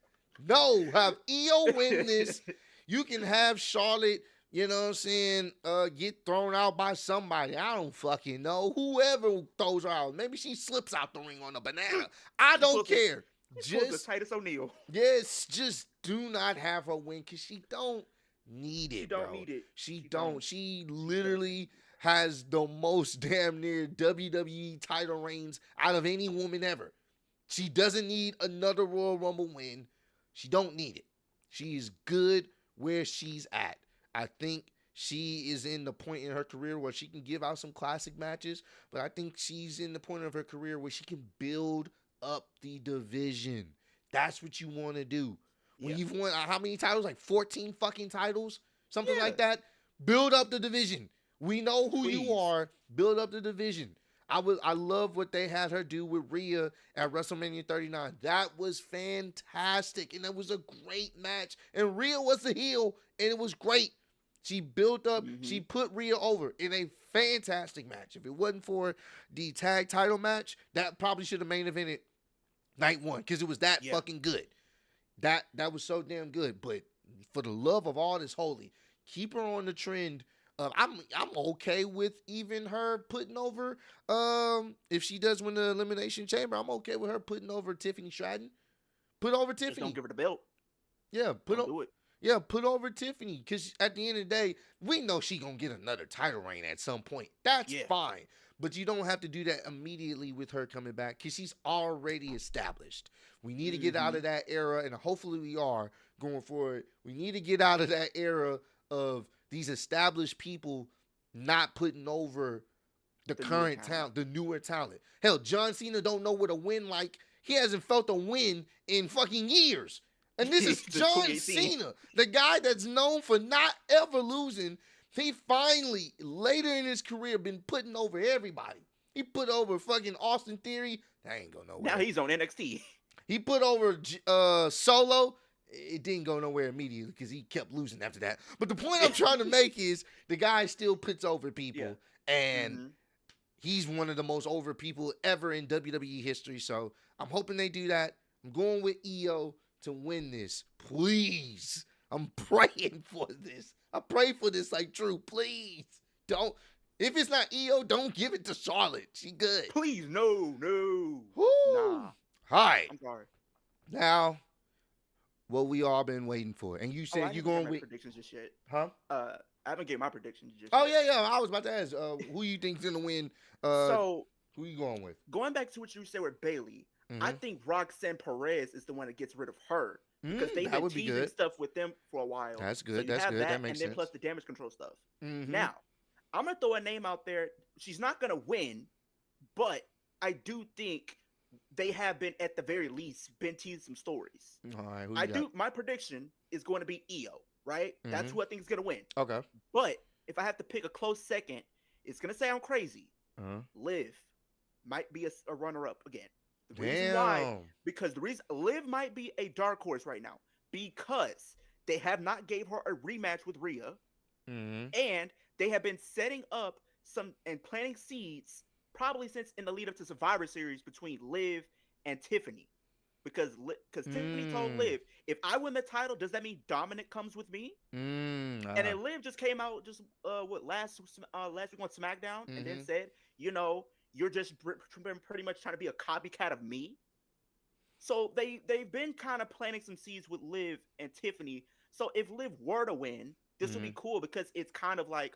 no. Have EO win this. You can have Charlotte. You know what I'm saying? Get thrown out by somebody. I don't fucking know. Whoever throws her out. Maybe she slips out the ring on a banana. I She don't pulls the care. she pulls the Just Titus O'Neil. yes, just do not have her win because she don't need She it, don't bro. need it. She She don't. don't. She She doesn't. literally has the most damn near WWE title reigns out of any woman ever. She doesn't need another Royal Rumble win. She don't need it. She is good where she's at. I think she is in the point in her career where she can give out some classic matches, but I think she's in the point of her career where she can build up the division. That's what you want to do. When Yeah. you've won how many titles? Like 14 fucking titles? Something Yeah. like that. Build up the division. We know who you Please. are. Build up the division. I love what they had her do with Rhea at WrestleMania 39. That was fantastic. And it was a great match. And Rhea was the heel, and it was great. She built up, Mm-hmm. she put Rhea over in a fantastic match. If it wasn't for the tag title match, that probably should have main evented night one because it was that Yeah. fucking good. That was so damn good. But for the love of all that's holy, keep her on the trend. I'm okay with even her putting over. If she does win the Elimination Chamber, I'm okay with her putting over Tiffany Stratton. Put over Just don't Tiffany. give her the belt. Yeah, Don't do it. put over Tiffany. Because at the end of the day, we know she gonna get another title reign at some point. That's Yeah. fine. But you don't have to do that immediately with her coming back because she's already established. We need to get out Mm-hmm. of that era, and hopefully we are going forward. We need to get out of that era of these established people not putting over the The newer current talent. talent, the newer talent. Hell, John Cena don't know what a win like. He hasn't felt a win in fucking years. And this is Since John 2018. Cena, the guy that's known for not ever losing. He finally, later in his career, been putting over everybody. He put over fucking Austin Theory. That ain't go Now nowhere. he's on NXT. He put over Solo. It didn't go nowhere immediately because he kept losing after that. But the point I'm trying to make is the guy still puts over people, and Mm-hmm. he's one of the most over people ever in WWE history. So I'm hoping they do that. I'm going with EO to win this. Please. I'm praying for this. I pray for this like Drew. Please. Don't. If it's not EO, don't give it to Charlotte. She good. Please, no. Woo. Nah. All right. I'm sorry. Now, what we all been waiting for. And you I said you haven't going given my with. predictions just yet. Huh? I haven't given my predictions just Oh, yet. yeah. I was about to ask who you think's going to win. So Who you going with? going back to what you said with Bailey, I Mhm. think Roxanne Perez is the one that gets rid of her because they've that been would be teasing good. stuff with them for a while. That's So good. you That's have good. that, That makes and then plus sense. the damage control stuff. Mhm. Now, I'm gonna throw a name out there. She's not gonna win, but I do think they have been at the very least been teasing some stories. All right. Who you I got? do. My prediction is going to be EO. Right? That's Mhm. who I think is gonna win. Okay. But if I have to pick a close second, it's gonna sound crazy. Uh-huh. Liv might be a runner-up again. The reason why, Damn. because the reason Liv might be a dark horse right now because they have not gave her a rematch with Rhea, Mm-hmm. and they have been setting up some and planting seeds probably since in the lead up to Survivor Series between Liv and Tiffany, because Tiffany told Liv, if I win the title, does that mean Dominic comes with me? And then Liv just came out just last week on SmackDown and then said, you're just been pretty much trying to be a copycat of me. So they've been kind of planting some seeds with Liv and Tiffany. So if Liv were to win, this would be cool because it's kind of like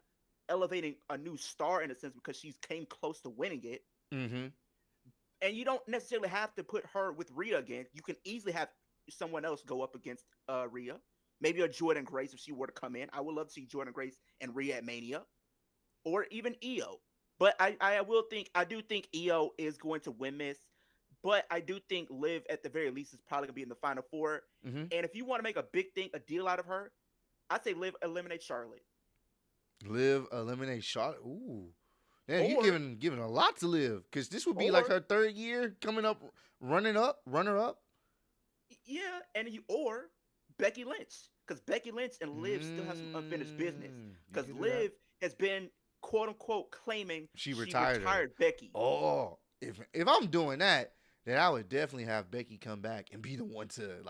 elevating a new star in a sense because she's came close to winning it. Mm-hmm. And you don't necessarily have to put her with Rhea again. You can easily have someone else go up against Rhea. Maybe a Jordan Grace if she were to come in. I would love to see Jordan Grace and Rhea at Mania. Or even EO. But I do think EO is going to win this. But I do think Liv at the very least is probably going to be in the Final Four. Mm-hmm. And if you want to make a big thing, a deal out of her, I'd say Liv eliminate Charlotte. Liv eliminate Charlotte. Ooh. Man, you Or- giving a lot to Liv because this would be like Or- her third year coming up, runner up. Yeah, or Becky Lynch. Because Becky Lynch and Liv still have some unfinished business. Because You can do that. Liv has been quote unquote claiming She she retired her. retired Becky. Oh, if I'm doing that, then I would definitely have Becky come back and be the one to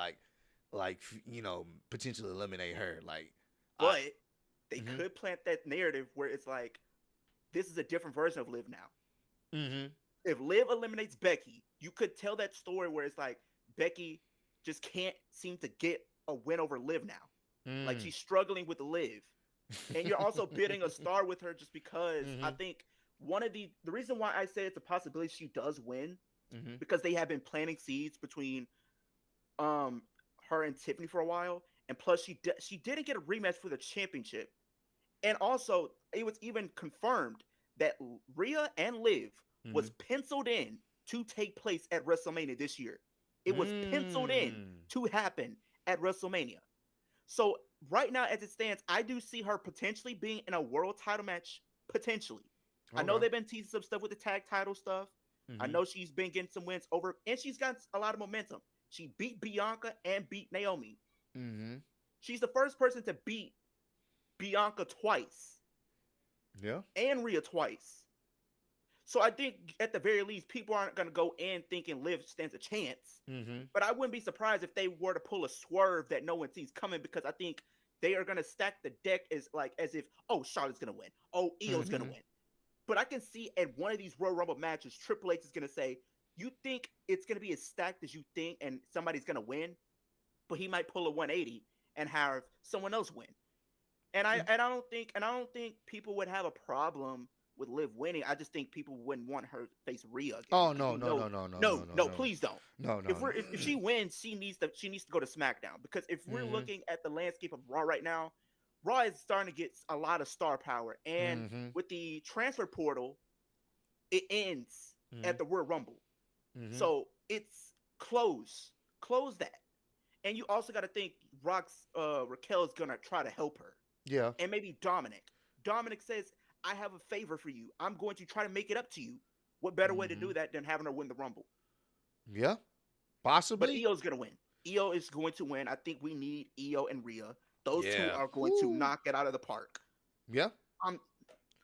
potentially eliminate her. Like, I. But they Mhm. could plant that narrative where it's like this is a different version of Liv now. Mhm. If Liv eliminates Becky, you could tell that story where it's like Becky just can't seem to get a win over Liv now. Like Mm. she's struggling with Liv. And you're also bidding a star with her just because I Mhm. think one of the reason why I say it's a possibility she does win Mhm. because they have been planting seeds between um her and Tiffany for a while, and plus she didn't get a rematch for the championship, and also it was even confirmed that Rhea and Liv was Mhm. penciled in to take place at WrestleMania this year. It was penciled in Mm. to happen at WrestleMania. So right now, as it stands, I do see her potentially being in a world title match. Potentially, I know Okay. they've been teasing some stuff with the tag title stuff. I Mhm. know she's been getting some wins over, and she's got a lot of momentum. She beat Bianca and beat Naomi. Mhm. She's the first person to beat Bianca twice Yeah. and Rhea twice. So I think at the very least, people aren't going to go in thinking Liv stands a chance. Mhm. But I wouldn't be surprised if they were to pull a swerve that no one sees coming because I think they are going to stack the deck as if, oh, Charlotte's going to win. Oh, Io's going to Mhm. win. But I can see at one of these Royal Rumble matches, Triple H is going to say, you think it's going to be as stacked as you think and somebody's going to win, but he might pull a 180 and have someone else win. And I don't think people would have a problem with Liv winning. I just think people wouldn't want her to face Rhea again Oh because no we no know no no no no no, no no, no please don't. no If no. we're if she wins, she needs to go to SmackDown because if we're Mhm. looking at the landscape of Raw right now, Raw is starting to get a lot of star power, and Mhm. with the transfer portal, it ends at Mhm. the Royal Rumble, Mhm. so it's close that, and you also got to think Raquel is gonna try to help her Yeah. and maybe Dominic. Dominic says, I have a favor for you. I'm going to try to make it up to you. What better way to do Mhm. that than having her win the Rumble? Yeah. But Possibly. Io's going to win. Io is going to win. I think we need Io and Rhea. Those two Yeah. are going to Woo. knock it out of the park. Yeah. I'm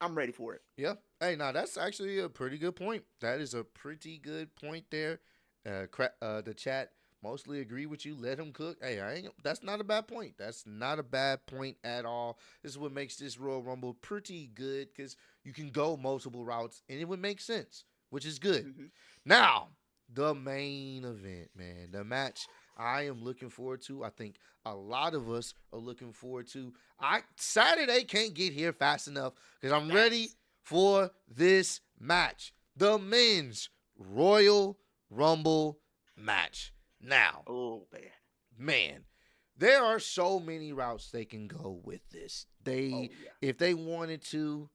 I'm ready for it. Yeah. Hey, now that's actually a pretty good point. That is a pretty good point there. The chat mostly agree with you. Let him cook. Hey, I ain't. That's not a bad point. That's not a bad point at all. This is what makes this Royal Rumble pretty good because you can go multiple routes and it would make sense, which is good. Mm-hmm. Now, the main event, man, the match I am looking forward to. I think a lot of us are looking forward to. I Saturday can't get here fast enough because I'm ready Facts. for this match. The men's Royal Rumble match. Now, Oh man. man, there are so many routes they can go with this. Oh yeah. If they wanted to,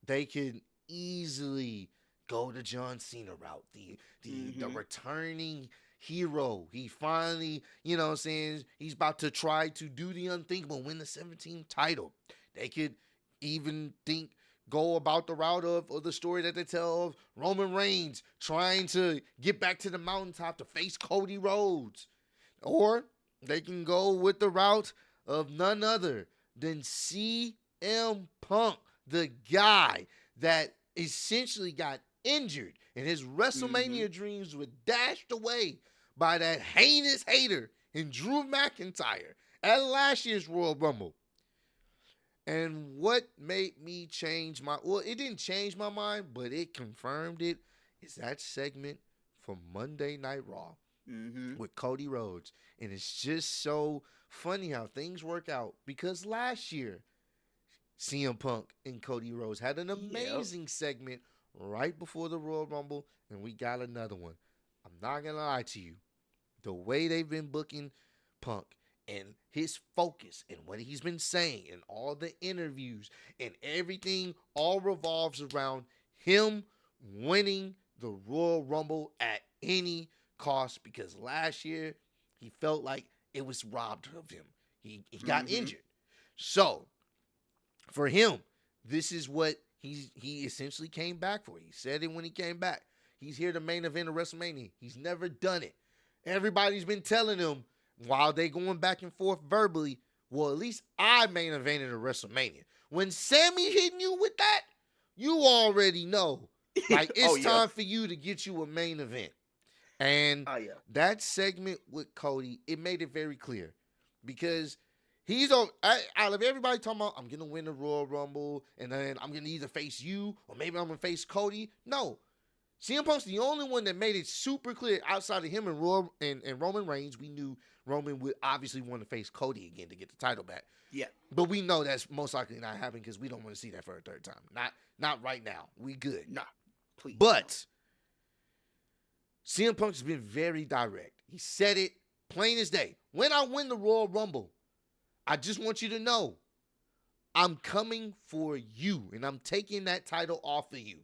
they could easily go the John Cena route. The Mm-hmm. returning hero. He finally, what I'm saying, he's about to try to do the unthinkable, win the 17th title. They could even go about the route of the story that they tell of Roman Reigns trying to get back to the mountaintop to face Cody Rhodes. Or they can go with the route of none other than CM Punk, the guy that essentially got injured and his Mm-hmm. WrestleMania dreams were dashed away by that heinous hater in Drew McIntyre at last year's Royal Rumble. And what made me change it didn't change my mind, but it confirmed it, is that segment from Monday Night Raw Mm-hmm. with Cody Rhodes. And it's just so funny how things work out because last year, CM Punk and Cody Rhodes had an Yep. amazing segment right before the Royal Rumble, and we got another one. I'm not going to lie to you. The way they've been booking Punk and his focus and what he's been saying and all the interviews and everything all revolves around him winning the Royal Rumble at any cost because last year he felt like it was robbed of him. He got Mm-hmm. injured. So for him, this is what he essentially came back for. He said it when he came back. He's here to main event of WrestleMania. He's never done it. Everybody's been telling him while they going back and forth verbally, well, at least I main evented a WrestleMania. When Sammy hitting you with that, you already know. Like, Oh it's yeah. time for you to get you a main event. And Oh yeah. that segment with Cody, it made it very clear because he's on. Out of everybody talking about, I'm gonna win the Royal Rumble, and then I'm gonna either face you or maybe I'm gonna face Cody. No, CM Punk's the only one that made it super clear outside of him and Roman Reigns. We knew Roman would obviously want to face Cody again to get the title back. Yeah. But we know that's most likely not happening because we don't want to see that for a third time. Not right now. We good. Nah. Please. But CM Punk's been very direct. He said it plain as day. When I win the Royal Rumble, I just want you to know I'm coming for you and I'm taking that title off of you.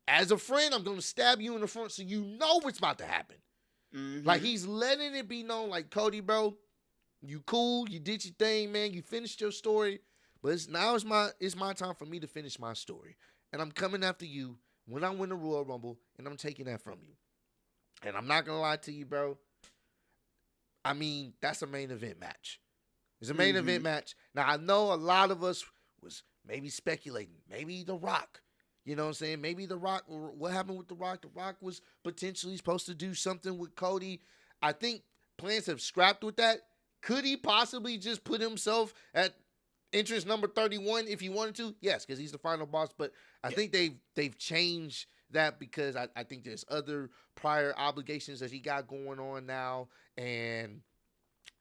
As a friend, I'm going to stab you in the front so you know what's about to happen. Mm-hmm. Like, he's letting it be known, like, Cody, bro, you cool, you did your thing, man, you finished your story, but it's my time for me to finish my story. And I'm coming after you when I win the Royal Rumble, and I'm taking that from you. And I'm not going to lie to you, bro. I mean, that's a main event match. It's a main event match. Now, I know a lot of us was maybe speculating. Maybe The Rock. You know what I'm saying? Maybe The Rock, what happened with The Rock? The Rock was potentially supposed to do something with Cody. I think plans have scrapped with that. Could he possibly just put himself at entrance number 31 if he wanted to? Yes, because he's the final boss. But I think they've changed that because I think there's other prior obligations that he got going on now. And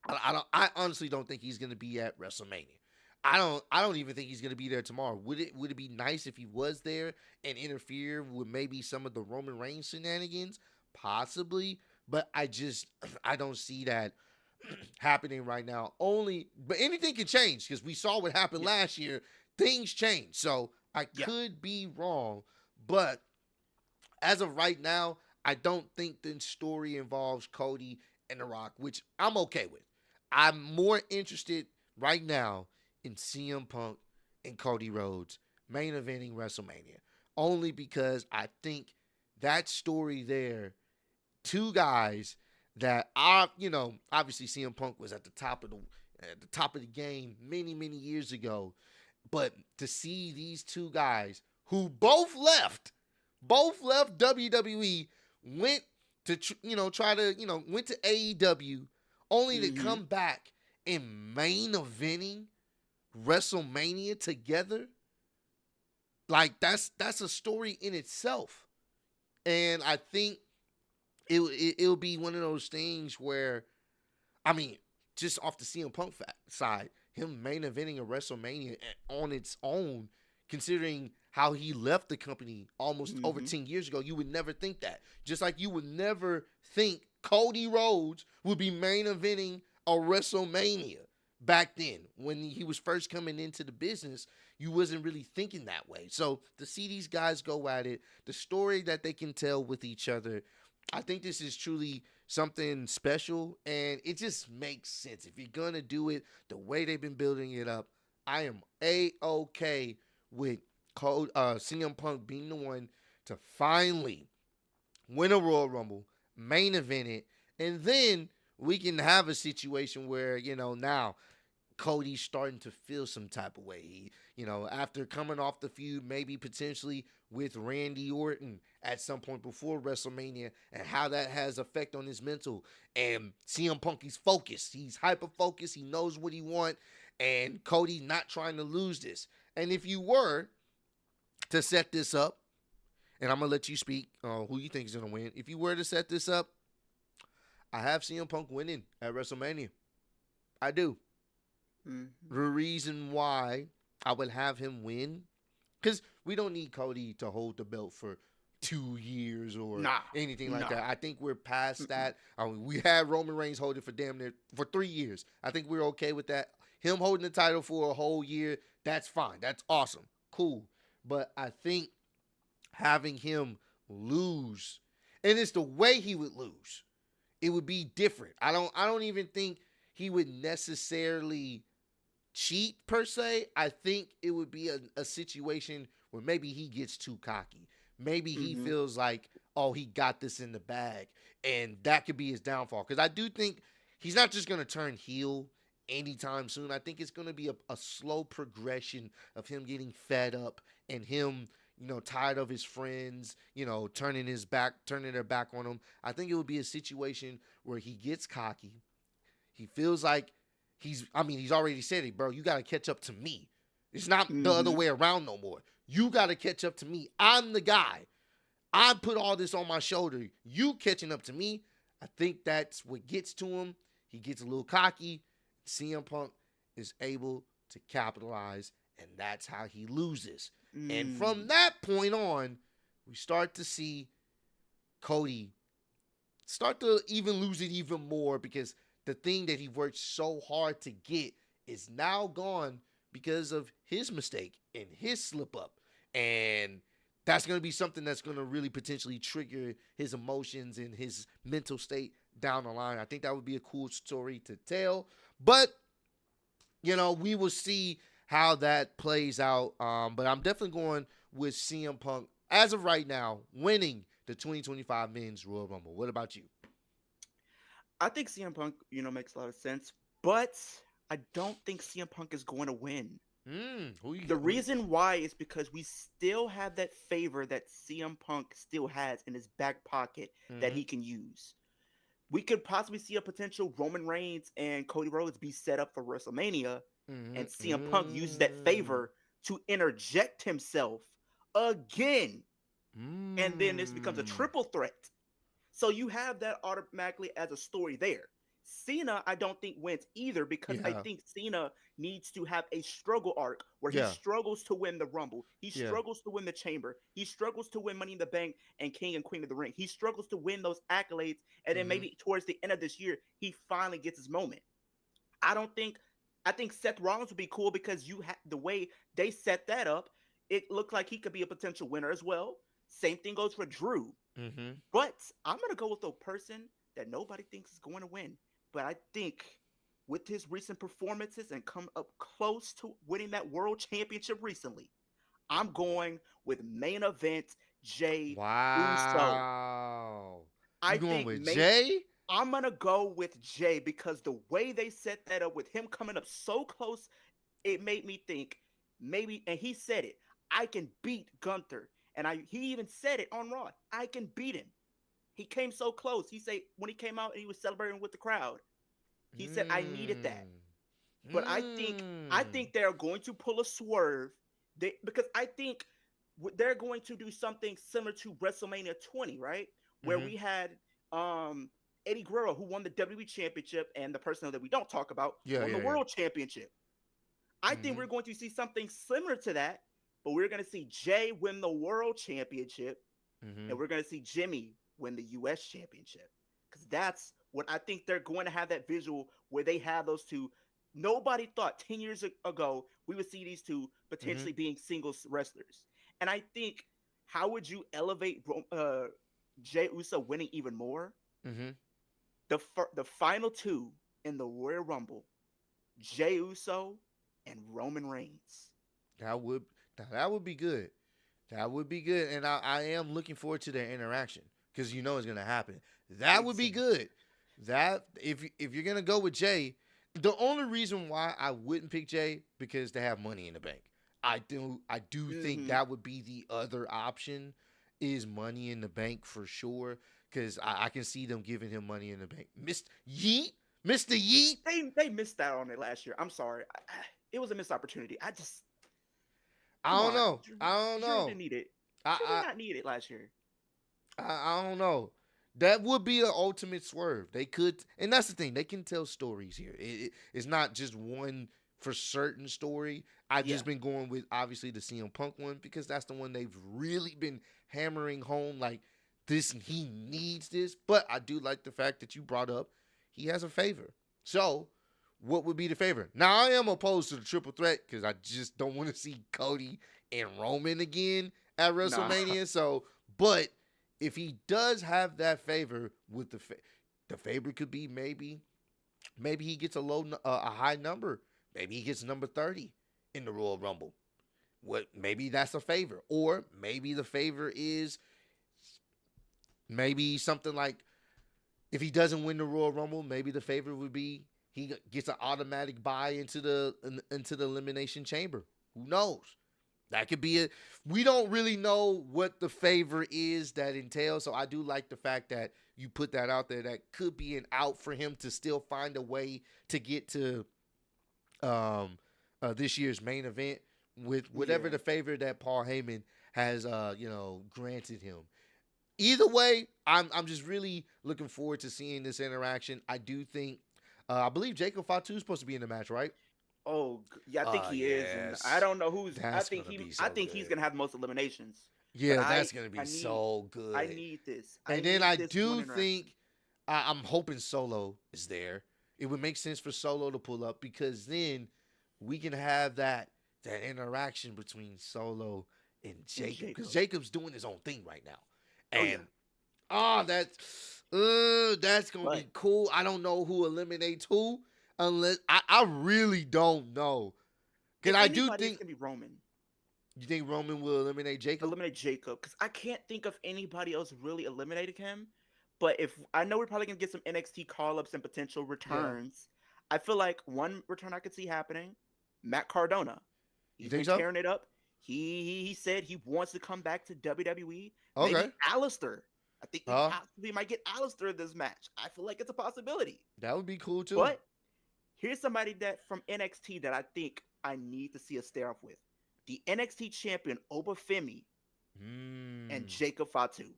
I honestly don't think he's going to be at WrestleMania. I don't even think he's gonna be there tomorrow. Would it be nice if he was there and interfere with maybe some of the Roman Reigns shenanigans? Possibly, but I don't see that happening right now. But anything can change because we saw what happened last year. Things change, so I could be wrong. But as of right now, I don't think the story involves Cody and The Rock, which I'm okay with. I'm more interested right now in CM Punk and Cody Rhodes main eventing WrestleMania. Only because I think that story there, two guys that are, obviously CM Punk was at the top of the game many years ago, but to see these two guys who both left WWE, went to went to AEW, only to come back and main eventing WrestleMania together, like that's a story in itself. And I think it'll be one of those things where, I mean, just off the CM Punk side, him main eventing a WrestleMania on its own, considering how he left the company almost over 10 years ago, you would never think that. Just like you would never think Cody Rhodes would be main eventing a WrestleMania. Back then, when he was first coming into the business, you wasn't really thinking that way. So to see these guys go at it, the story that they can tell with each other, I think this is truly something special, and it just makes sense. If you're going to do it the way they've been building it up, I am A-OK with CM Punk being the one to finally win a Royal Rumble, main event it, and then we can have a situation where, now Cody's starting to feel some type of way. He, after coming off the feud, maybe potentially with Randy Orton at some point before WrestleMania, and how that has effect on his mental. And CM Punk, he's focused. He's hyper-focused. He knows what he wants. And Cody not trying to lose this. And if you were to set this up, and I'm going to let you speak who you think is going to win. If you were to set this up, I have CM Punk winning at WrestleMania. I do. The reason why I would have him win, because we don't need Cody to hold the belt for 2 years or anything like that. I think we're past that. We had Roman Reigns hold it for damn near for 3 years. I think we're okay with that. Him holding the title for a whole year, that's fine. That's awesome. Cool. But I think having him lose, and it's the way he would lose, it would be different. I don't even think he would necessarily cheat per se. I think it would be a situation where maybe he gets too cocky. Maybe he feels like, oh, he got this in the bag, and that could be his downfall. Because I do think he's not just going to turn heel anytime soon. I think it's going to be a slow progression of him getting fed up and him, tired of his friends, turning their back on him. I think it would be a situation where he gets cocky. He feels like he's already said it, bro. You got to catch up to me. It's not the other Mm-hmm. way around no more. You got to catch up to me. I'm the guy. I put all this on my shoulder. You catching up to me. I think that's what gets to him. He gets a little cocky. CM Punk is able to capitalize, and that's how he loses. And from Mm. that point on, we start to see Cody start to even lose it even more because the thing that he worked so hard to get is now gone because of his mistake and his slip up. And that's going to be something that's going to really potentially trigger his emotions and his mental state down the line. I think that would be a cool story to tell. But, we will see how that plays out. But I'm definitely going with CM Punk, as of right now, winning the 2025 Men's Royal Rumble. What about you? I think CM Punk, makes a lot of sense, but I don't think CM Punk is going to win. Who you The got? reason why is because we still have that favor that CM Punk still has in his back pocket that Mm-hmm. he can use. We could possibly see a potential Roman Reigns and Cody Rhodes be set up for WrestleMania, and CM Punk uses that Mm-hmm. favor to interject himself again, and then this becomes a Mm. triple threat. So you have that automatically as a story there. Cena, I don't think wins either because I Yeah. think Cena needs to have a struggle arc where he Yeah. struggles to win the Rumble. He Yeah. struggles to win the Chamber. He struggles to win Money in the Bank and King and Queen of the Ring. He struggles to win those accolades. And then Mm-hmm. maybe towards the end of this year, he finally gets his moment. I don't think, I think Seth Rollins would be cool because you have the way they set that up. It looked like he could be a potential winner as well. Same thing goes for Drew. Mm-hmm. But I'm gonna go with a person that nobody thinks is going to win. But I think with his recent performances and come up close to winning that world championship recently, I'm going with main event Jay Uso. Wow. You I going think with main Jay? I'm gonna go with Jay because the way they set that up with him coming up so close, it made me think maybe, and he said it, I can beat Gunther. And he even said it on Raw. I can beat him. He came so close. He said when he came out and he was celebrating with the crowd, he said, I needed that. Mm. But I think they're going to pull a swerve. Because I think they're going to do something similar to WrestleMania 20, right? Where Mm-hmm. we had Eddie Guerrero, who won the WWE Championship, and the person that we don't talk about Yeah, won the yeah, yeah. World Championship. I think Mm-hmm. we're going to see something similar to that, but we're going to see Jay win the World Championship, Mm-hmm. and we're going to see Jimmy win the U.S. Championship. Because that's what I think they're going to have, that visual where they have those two. Nobody thought 10 years ago we would see these two Mm-hmm. potentially being singles wrestlers. And I think, how would you elevate Jay Uso winning even more? Mm-hmm. The final two in the Royal Rumble, Jay Uso and Roman Reigns. That would that would be good. That would be good, and I am looking forward to their interaction because it's gonna happen. That would be Exactly. good. That if you're gonna go with Jay, the only reason why I wouldn't pick Jay because they have Money in the Bank. I do think Mm-hmm. that would be the other option is Money in the Bank for sure because I can see them giving him Money in the Bank. Mister Yeet. They missed out on it last year. I'm sorry. It was a missed opportunity. I just I come don't on. know. I don't Drew know. didn't need it. Drew did I not need it last year. I don't know. That would be an ultimate swerve. They could, and that's the thing. They can tell stories here. It's not just one for certain story. I've Yeah. just been going with obviously the CM Punk one because that's the one they've really been hammering home. Like this, he needs this. But I do like the fact that you brought up he has a favor. So, what would be the favor? Now I am opposed to the triple threat because I just don't want to see Cody and Roman again at Nah. WrestleMania. So, but if he does have that favor with the favor could be maybe he gets a high number. Maybe he gets number 30 in the Royal Rumble. What maybe that's a favor, or maybe the favor is maybe something like if he doesn't win the Royal Rumble, maybe the favor would be gets an automatic buy into the elimination chamber. Who knows? That could be it. We don't really know what the favor is that entails. So I do like the fact that you put that out there. That could be an out for him to still find a way to get to this year's main event with whatever Yeah. the favor that Paul Heyman has granted him. Either way, I'm just really looking forward to seeing this interaction. I do think I believe Jacob Fatu is supposed to be in the match, right? Oh, yeah, I think he is, and I Yes. don't know who's. That's gonna be I so think he's good. gonna have the most eliminations. But Yeah, that's gonna I be need, so good. I need this. I And then need I this one do interaction. think I'm hoping Solo is there. It would make sense for Solo to pull up because then we can have that interaction between Solo and And Jacob because Jacob. Jacob's doing his own thing right now, Oh yeah, and that's gonna but be cool. I don't know who eliminates who unless I really don't know. Cause if I do anybody, it's think gonna be Roman. you think Roman will eliminate Jacob. Eliminate Jacob because I can't think of anybody else really eliminating him. But if I know we're probably gonna get some NXT call ups and potential Yeah, returns, I feel like one return I could see happening, Matt Cardona. you He's think been so? tearing it up. He said he wants to come back to WWE. Okay. Maybe Alistair. I think we Uh, possibly might get Alistair in this match. I feel like it's a possibility. that would be cool too. But here's somebody that from NXT that I think I need to see a stare off with. The NXT champion Obafemi and Mm, Jacob Fatu.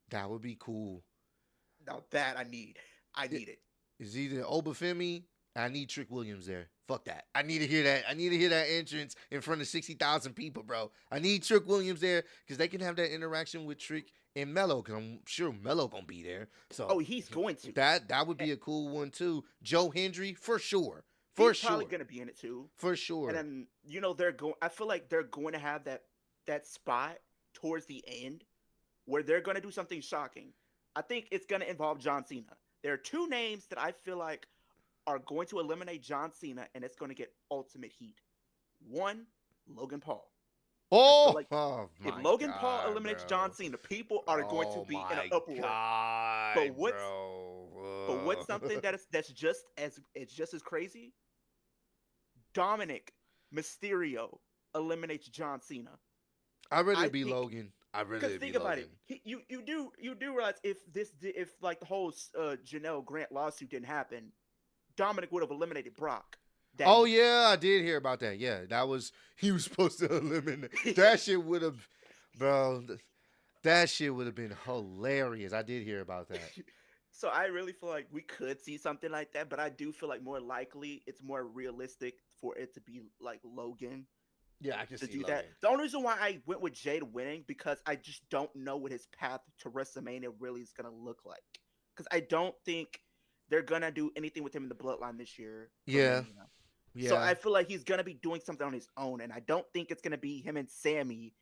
that would be cool. Now that I need. I It, need it. it's either Obafemi. I need Trick Williams there. Fuck that. I need to hear that. I need to hear that entrance in front of 60,000 people, bro. I need Trick Williams there because they can have that interaction with Trick and Mello. Because I'm sure Mello gonna be there. Oh, So he's going to. that would And be a cool one too. Joe Hendry for sure. For he's probably sure. gonna be in it too. For And sure. then they're going. I feel like they're going to have that spot towards the end where they're going to do something shocking. I think it's going to involve John Cena. There are two names that I feel like are going to eliminate John Cena, and it's going to get ultimate heat. One, Logan Paul. I feel like Oh if my Logan Paul god, eliminates John bro. Cena, people are going to Oh be in an my uproar. But god, what's bro. something that's just as it's just as crazy? Dominic Mysterio eliminates John Cena. I'd rather I it be think Logan. I'd rather because it be think about it, Logan. you do realize if like the whole Janelle Grant lawsuit didn't happen, Dominic would have eliminated Brock that Oh year. yeah, I did hear about that. Yeah, that was he was supposed to eliminate. That shit would have, bro. That shit would have been hilarious. I did hear about that. So I really feel like we could see something like that, but I do feel like more likely it's more realistic for it to be like Logan Yeah, I can to see do that. Logan. The only reason why I went with Jade winning because I just don't know what his path to WrestleMania really is gonna look like. Because I don't think they're gonna do anything with him in the bloodline this year for Yeah, Mania. So yeah. I feel like he's gonna be doing something on his own, and I don't think it's gonna be him and Sammy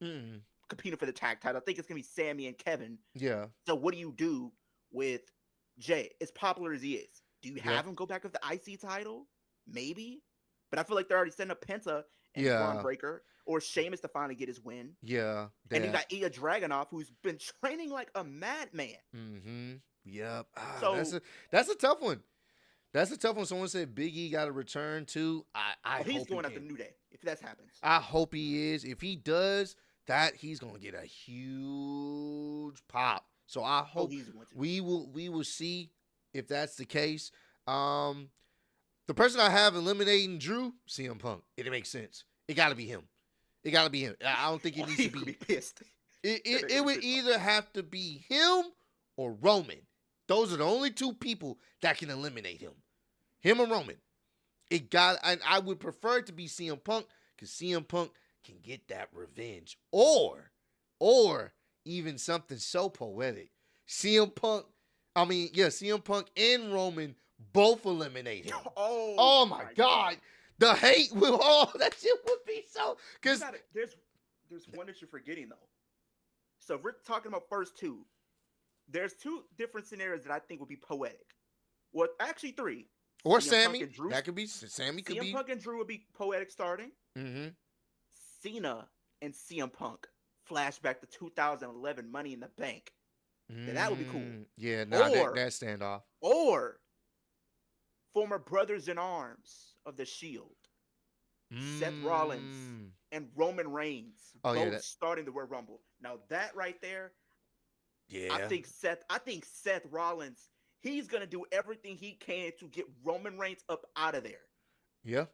Mm, competing for the tag title. I think it's gonna be Sammy and Kevin. yeah, So what do you do with Jay? As popular as he is, do you yeah, have him go back with the IC title? Maybe, but I feel like they're already setting up Penta and Braun yeah, Breaker or Sheamus to finally get his win. yeah. And you That. got Ilya Dragunov, who's been training like a madman. Mm-hmm. Yep. So That's a tough one. That's a tough one. Someone said Big E got to return too. I he's hope he going after can. New Day if that happens. I hope he is. If he does, that he's gonna get a huge pop. So I Oh, hope he's going to. we will see if that's the case. Um, the person I have eliminating Drew, CM Punk. It makes sense. It got to be him. It got to be him. I don't think it Oh, needs he to would be be. pissed. It would either have to be him or Roman. Those are the only two people that can eliminate him. Him or Roman. And I would prefer it to be CM Punk because CM Punk can get that revenge. Or even something so poetic. CM Punk and Roman both eliminate him. Oh, Oh my God. The hate will that shit would be so because There's one that you're forgetting though. So if we're talking about first two, there's two different scenarios that I think would be poetic. Well, actually three. or CM Punk Sammy. and Drew. That could be Sammy could CM be. Punk and Drew would be poetic starting. Mm-hmm. Cena and CM Punk flashback to 2011 Money in the Bank. Now, that would be cool. Yeah, nah, Or that standoff. or former brothers in arms of the Shield, Seth Rollins Mm. and Roman Reigns, Oh yeah, both that starting the Royal Rumble. Now that right there, yeah. I think Seth Rollins, he's gonna do everything he can to get Roman Reigns up out of there. Yeah.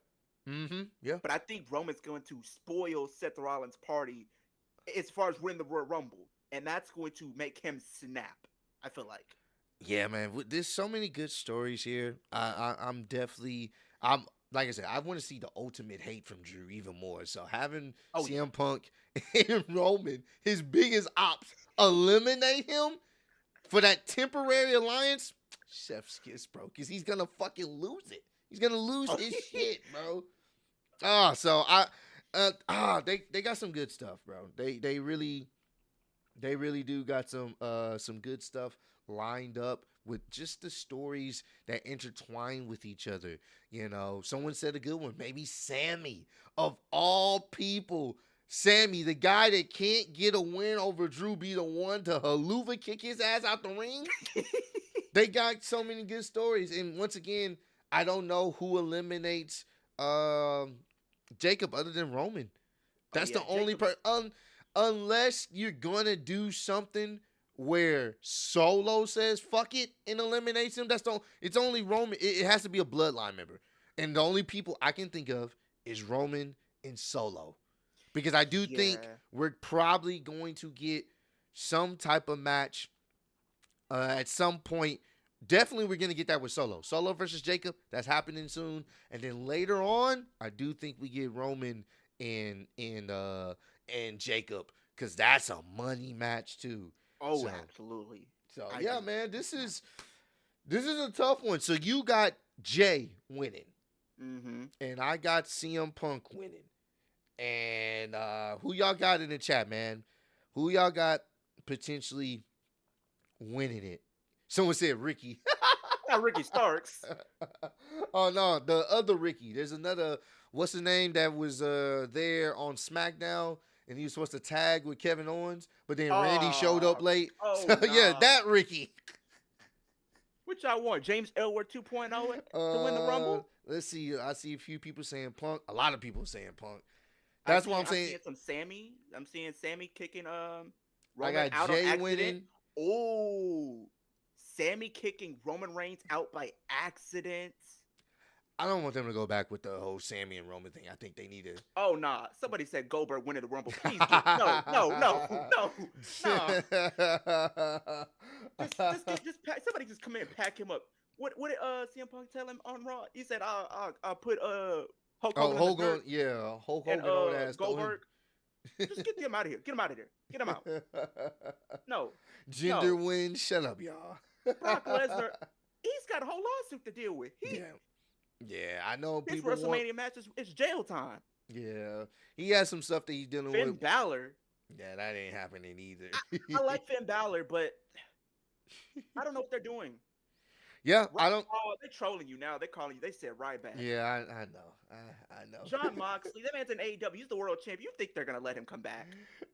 Mm-hmm. Yeah. But I think Roman's going to spoil Seth Rollins' party as far as winning the Royal Rumble, and that's going to make him snap. I feel like. Yeah, man. There's so many good stories here. I'm definitely. I'm like I said. I want to see the ultimate hate from Drew even more. So having Oh yeah. CM Punk and Roman, his biggest ops, eliminate him for that temporary alliance. Chef's kiss, bro. Because he's gonna fucking lose it. He's gonna lose Oh, his shit, bro. They got some good stuff, bro. They really do got some good stuff lined up with just the stories that intertwine with each other. You know, someone said a good one. Maybe Sammy, of all people. Sammy, the guy that can't get a win over Drew, be the one to haluva kick his ass out the ring. They got so many good stories. And once again, I don't know who eliminates Jacob other than Roman. oh That's yeah. the only Jacob's. unless you're gonna do something where Solo says fuck it and eliminates him. It's only Roman. It has to be a bloodline member, and the only people I can think of is Roman and Solo, because I do think Yeah. we're probably going to get some type of match at some point. Definitely, we're gonna get that with Solo. Solo versus Jacob. That's happening soon. And then later on, I do think we get Roman and Jacob, because that's a money match too. Oh, So absolutely. so I yeah, agree. man, this is a tough one. So you got Jay winning, Mm-hmm. and I got CM Punk winning. And who y'all got in the chat, man? Who y'all got potentially winning it? Someone said Ricky. Not Ricky Starks. Oh no, the other Ricky. There's another. What's the name that was there on SmackDown, and he was supposed to tag with Kevin Owens, but then Randy showed up Oh, late. oh So yeah, nah. that Ricky. Which I want? James Ellsworth 2.0 to win the Rumble? Let's see. I see a few people saying Punk. A lot of people saying Punk. That's why I'm I'm saying seeing some Sammy. I'm seeing Sammy kicking I Roman got out on Jay accident. winning. Oh, Sammy kicking Roman Reigns out by accident. I don't want them to go back with the whole Sammy and Roman thing. I think they need to. Oh nah. Somebody said Goldberg winning the Rumble. Please get no, no, no, no, no. Somebody just come in and pack him up. What did CM Punk tell him on Raw? He said I'll put Hulk Oh, Hogan in the Hogan, dirt yeah, Hulk and Hogan old ass throw him. Goldberg. Just get them out of here. Get them out of there. Get them out. No, Gender no. win. Shut up, y'all. Brock Lesnar, he's got a whole lawsuit to deal with. Yeah, yeah. I know His people want. WrestleMania match is jail time. Yeah, he has some stuff that he's dealing Finn with. Balor, Yeah, that ain't happening either. I like Finn Balor, but I don't know what they're doing. Yeah, Right, I don't. oh, they're trolling you now. They're calling you. They said Ryback. Yeah, I know. I know. John Moxley, that man's an AEW. He's the world champion. You think they're gonna let him come back?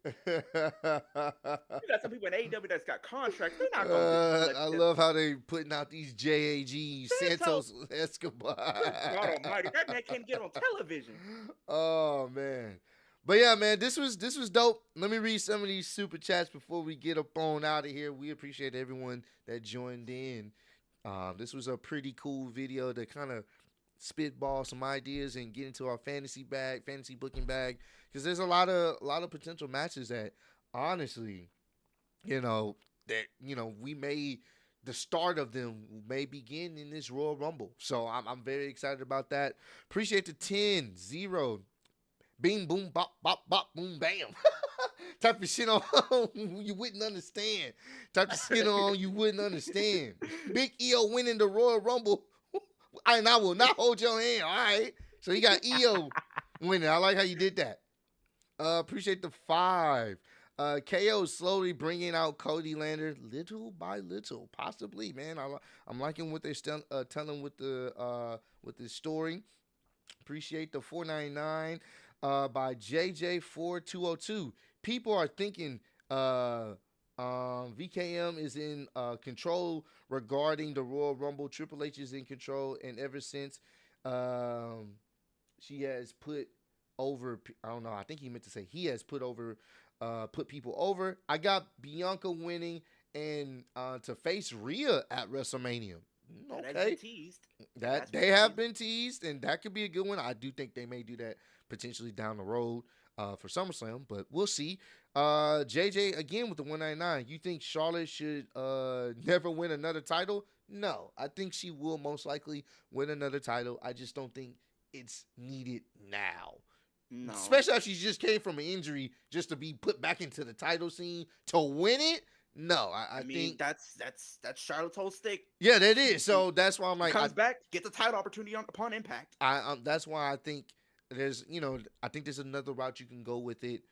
You got some people in AEW that's got contracts. They're not gonna let I them. love how they putting out these JAG Santos, Santos good God Escobar. Almighty, that man can't get on television. Oh man. But yeah, man, this was dope. Let me read some of these super chats before we get up on out of here. We appreciate everyone that joined in. This was a pretty cool video to kind of spitball some ideas and get into our fantasy booking bag, because there's a lot of potential matches that honestly, we may the start of them may begin in this Royal Rumble. So I'm very excited about that. Appreciate the 10-0. Bing, boom, bop, bop, bop, boom, bam. Type of shit on you wouldn't understand. Type of shit on you wouldn't understand. Big EO winning the Royal Rumble, and I will not hold your hand. All right. So you got EO winning. I like how you did that. Appreciate the 5. KO slowly bringing out Cody Lander little by little, possibly. Man, I'm liking what they're telling with the story. Appreciate the 499 by JJ4202. People are thinking VKM is in control regarding the Royal Rumble. Triple H is in control, and ever since um, she has put over. I don't know. I think he meant to say he has put over, put people over. I got Bianca winning and to face Rhea at WrestleMania. That has been Okay, teased. that they have been teased, and that could be a good one. I do think they may do that potentially down the road for SummerSlam, but we'll see. JJ again with the 199. You think Charlotte should never win another title? No, I think she will most likely win another title. I just don't think it's needed now. No. Especially if she just came from an injury, just to be put back into the title scene to win it. No, I I mean, think that's Charlotte's whole stick. yeah, that is. She So that's why I'm like, comes back, gets a title opportunity upon impact. that's why I think there's, I think there's another route you can go with it.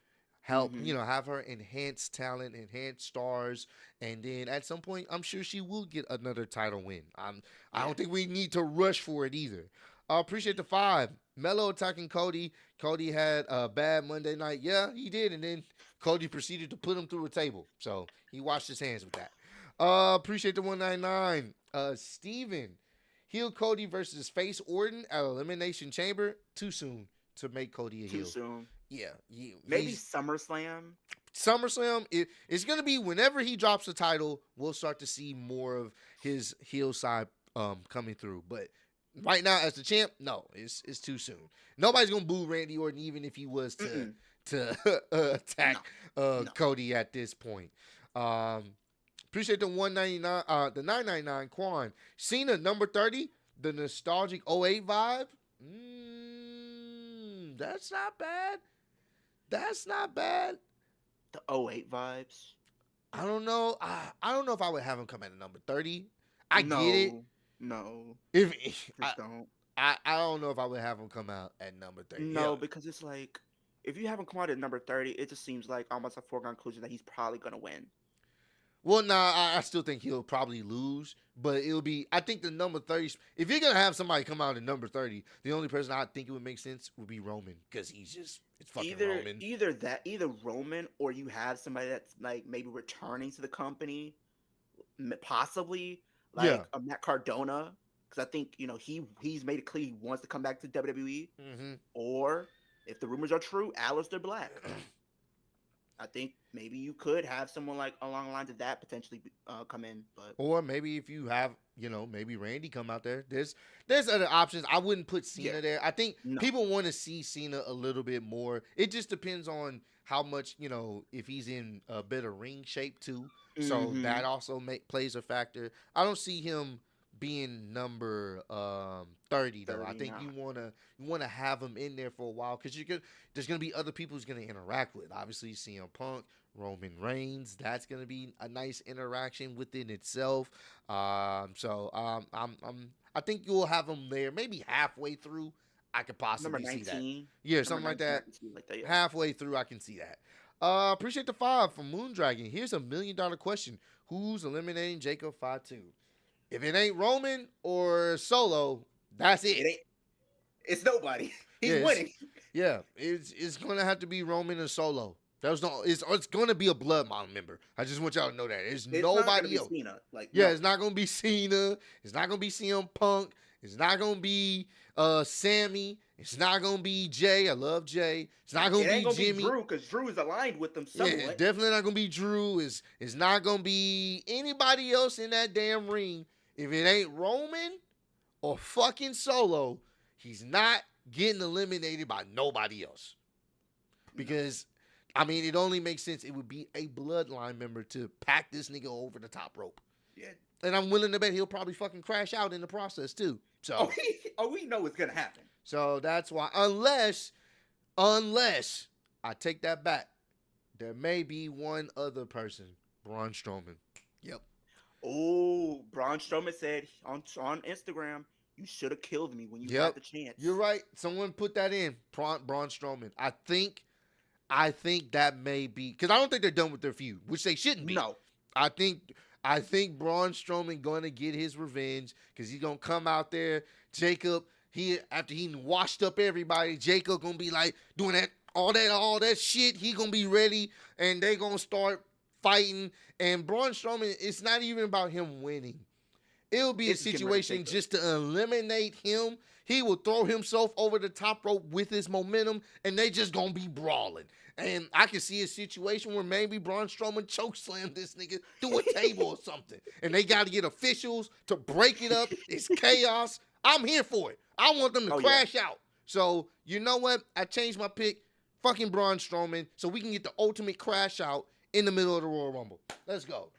Help, Mhm. have her enhance talent, enhance stars, and then at some point, I'm sure she will get another title win. I Yeah. don't think we need to rush for it either. I appreciate the 5. Mello attacking Cody. Cody had a bad Monday night. Yeah, he did, and then Cody proceeded to put him through a table. So he washed his hands with that. Appreciate the 199. Steven. Heel Cody versus Face Orton at Elimination Chamber. Too soon to make Cody a Too heel. soon. Yeah, Maybe SummerSlam. SummerSlam. It's gonna be whenever he drops the title, we'll start to see more of his heel side coming through. But right now, as the champ, no, it's too soon. Nobody's gonna boo Randy Orton, even if he was to attack No. Cody at this point. Appreciate the 199, the 999 Quan. Cena number 30, the nostalgic '08 vibe. That's not bad. That's not bad. The '08 vibes. I don't know. I don't know if I would have him come at a number 30. I no, get it. No. If Just don't. I don't know if I would have him come out at number 30. No, Yeah. because it's like if you have him come out at number 30, it just seems like almost a foregone conclusion that he's probably gonna win. Well, nah, I still think he'll probably lose, but it'll be. I think the number 30. If you're gonna have somebody come out at number 30, the only person I think it would make sense would be Roman, because it's fucking Roman. Either Roman, or you have somebody that's like maybe returning to the company, possibly like a Matt Cardona, because I think he's made it clear he wants to come back to WWE. Mm-hmm. Or if the rumors are true, Aleister Black. I think maybe you could have someone like along the lines of that potentially come in, but or maybe if you have maybe Randy come out there. There's other options. I wouldn't put Cena there. I think people want to see Cena a little bit more. It just depends on how much if he's in a better ring shape too. So that also plays a factor. I don't see him being number 30 though. I think you wanna have him in there for a while, because there's gonna be other people who's gonna interact with. Obviously, CM Punk, Roman Reigns. That's gonna be a nice interaction within itself. I think you'll have him there maybe halfway through. I could possibly number 19, see that. Yeah, something like that. Yeah. Halfway through, I can see that. Appreciate the 5 from Moondragon. Here's $1 million question: who's eliminating Jacob Fatu? If it ain't Roman or Solo, that's it. It's nobody. He's winning. It's gonna have to be Roman or Solo. It's gonna be a Bloodline member. I just want y'all to know that it's nobody else. Cena. It's not gonna be Cena. It's not gonna be CM Punk. It's not gonna be Sammy. It's not gonna be Jay. I love Jay. It's not gonna be Jimmy. Drew, because Drew is aligned with them somewhat. Yeah, definitely not gonna be Drew. It's not gonna be anybody else in that damn ring. If it ain't Roman or fucking Solo, he's not getting eliminated by nobody else. Because, it only makes sense. It would be a Bloodline member to pack this nigga over the top rope. Yeah. And I'm willing to bet he'll probably fucking crash out in the process too. So, we know it's gonna happen. So that's why, unless I take that back, there may be one other person, Braun Strowman. Yep. Oh, Braun Strowman said on Instagram, "You should have killed me when you had the chance." You're right. Someone put that in. Braun Strowman. I think that may be, because I don't think they're done with their feud, which they shouldn't be. No. I think Braun Strowman gonna get his revenge, because he's gonna come out there. Jacob, after he washed up everybody, Jacob gonna be like doing all that shit. He gonna be ready, and they gonna start fighting, and Braun Strowman, it's not even about him winning. It'll be a It's getting ready to situation take just to eliminate him. He will throw himself over the top rope with his momentum, and they just gonna be brawling. And I can see a situation where maybe Braun Strowman chokeslam this nigga through a table or something. And they got to get officials to break it up. It's chaos. I'm here for it. I want them to Oh, yeah. crash out. So, you know what? I changed my pick. Fucking Braun Strowman, so we can get the ultimate crash out in the middle of the Royal Rumble. Let's go.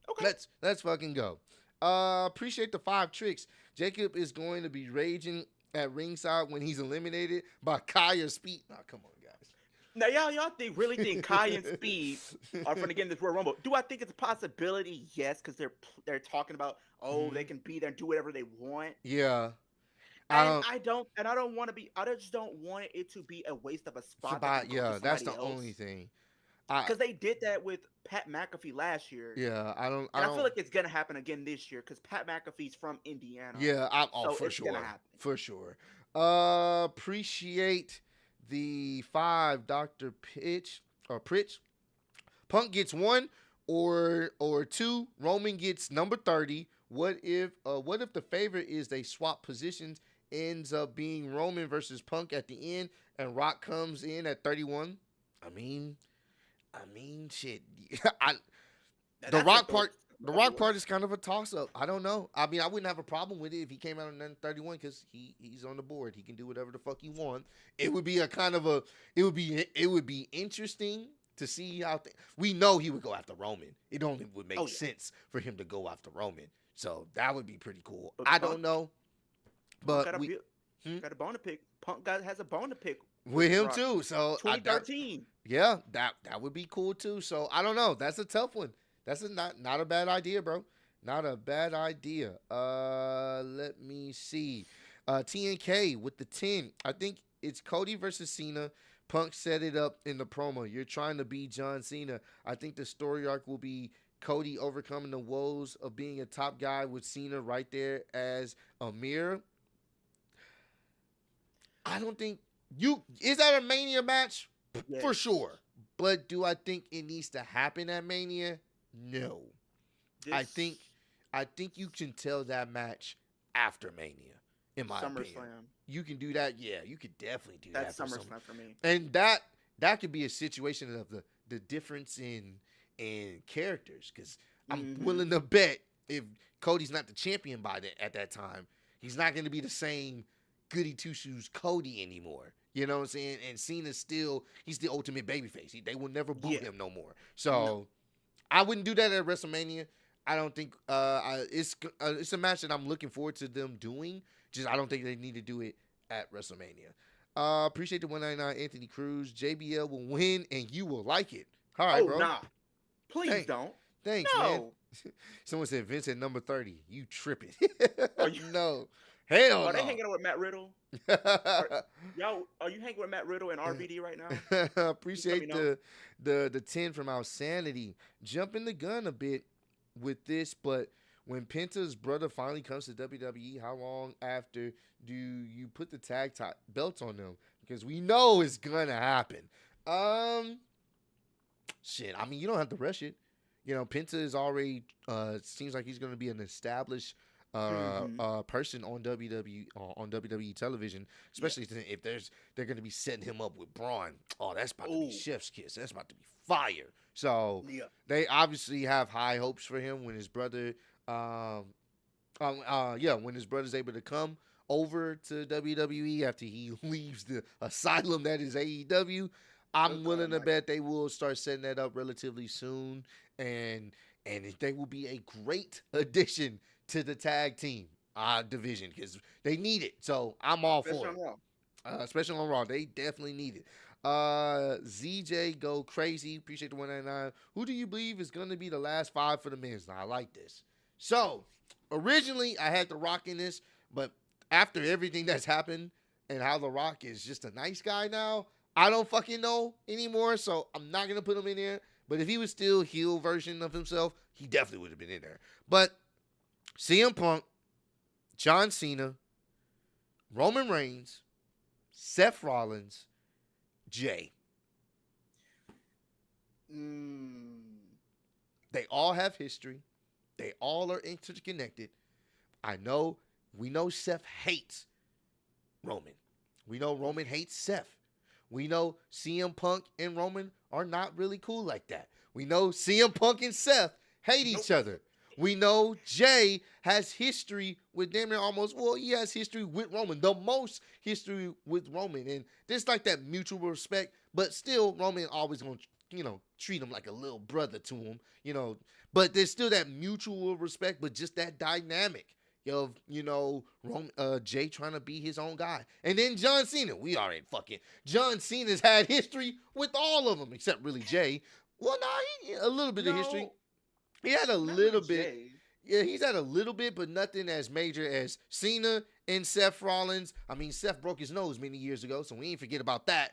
Okay. Let's fucking go. Appreciate the 5 tricks. Jacob is going to be raging at ringside when he's eliminated by Kaya Speed. Nah, come on, guys. Now, y'all really think Kai and Speed are going to get in this Royal Rumble? Do I think it's a possibility? Yes, because they're talking about they can be there and do whatever they want. Yeah. And I don't want to be. I just don't want it to be a waste of a spot. That's the only thing. Because they did that with Pat McAfee last year. Yeah, I feel like it's gonna happen again this year because Pat McAfee's from Indiana. Yeah, so for it's sure, gonna happen. for sure. Appreciate the 5, Dr. Pritch. Punk gets 1 or 2. Roman gets number 30. What if the favorite is they swap positions? Ends up being Roman versus Punk at the end, and Rock comes in at 31. I mean, shit. The Rock part is kind of a toss up. I don't know. I mean, I wouldn't have a problem with it if he came out in 31 because he's on the board. He can do whatever the fuck he wants. It would be it would be interesting to see how we know he would go after Roman. It only would make sense for him to go after Roman. So that would be pretty cool. But I don't know, but got a bone to pick. Punk has a bone to pick with him too. So 2013. That would be cool too. So I don't know. That's a tough one. That's not a bad idea, bro. Not a bad idea. Let me see. TNK with the 10. I think it's Cody versus Cena. Punk set it up in the promo. You're trying to be John Cena. I think the story arc will be Cody overcoming the woes of being a top guy with Cena right there as a mirror. I don't think is that a Mania match? Yes. For sure. But do I think it needs to happen at Mania? No. I think you can tell that match after Mania, in my opinion. You can do that. Yeah, you could definitely do that. That's SummerSlam for me. And that could be a situation of the difference in characters, because I'm willing to bet if Cody's not the champion at that time, he's not going to be the same goody two shoes Cody anymore. You know what I'm saying? And Cena's he's the ultimate babyface. They will never boo him no more. So I wouldn't do that at WrestleMania. I don't think it's a match that I'm looking forward to them doing. Just I don't think they need to do it at WrestleMania. Appreciate the 199 Anthony Cruz. JBL will win and you will like it. All right, bro. Nah. Please don't. Thanks, man. Someone said Vince at number 30. You tripping. No. Hell no. Are they hanging out with Matt Riddle? Are you hanging with Matt Riddle and RVD right now? Appreciate the 10 from Outsanity. Jumping the gun a bit with this, but when Penta's brother finally comes to WWE, how long after do you put the tag belts on them? Because we know it's gonna happen. Shit. I mean, you don't have to rush it. You know, Penta is already seems like he's gonna be an established person on WWE television, especially if they're going to be setting him up with Braun. Oh, that's about to be chef's kiss. That's about to be fire. So they obviously have high hopes for him when his brother, when his brother's able to come over to WWE after he leaves the asylum that is AEW. I'm willing to bet they will start setting that up relatively soon, and they will be a great addition to the tag team division because they need it. So I'm all for it. Especially on Raw. They definitely need it. ZJ go crazy. Appreciate the 199. Who do you believe is going to be the last 5 for the men's? Now, I like this. So originally I had The Rock in this, but after everything that's happened and how The Rock is just a nice guy now, I don't fucking know anymore. So I'm not going to put him in there. But if he was still heel version of himself, he definitely would have been in there. But CM Punk, John Cena, Roman Reigns, Seth Rollins, Jay. They all have history. They all are interconnected. I know. We know Seth hates Roman. We know Roman hates Seth. We know CM Punk and Roman are not really cool like that. We know CM Punk and Seth hate each Nope. other. We know Jay has history with them and almost, well, he has history with Roman, the most history with Roman. And there's like that mutual respect, but still, Roman always going to, treat him like a little brother to him. But there's still that mutual respect, but just that dynamic of Jay trying to be his own guy, and then John Cena. We already fucking John Cena's had history with all of them except really Jay. Well, no, a little bit of history. No, He had a not really little bit. Jay. Yeah, he's had a little bit, but nothing as major as Cena and Seth Rollins. I mean, Seth broke his nose many years ago, so we ain't forget about that.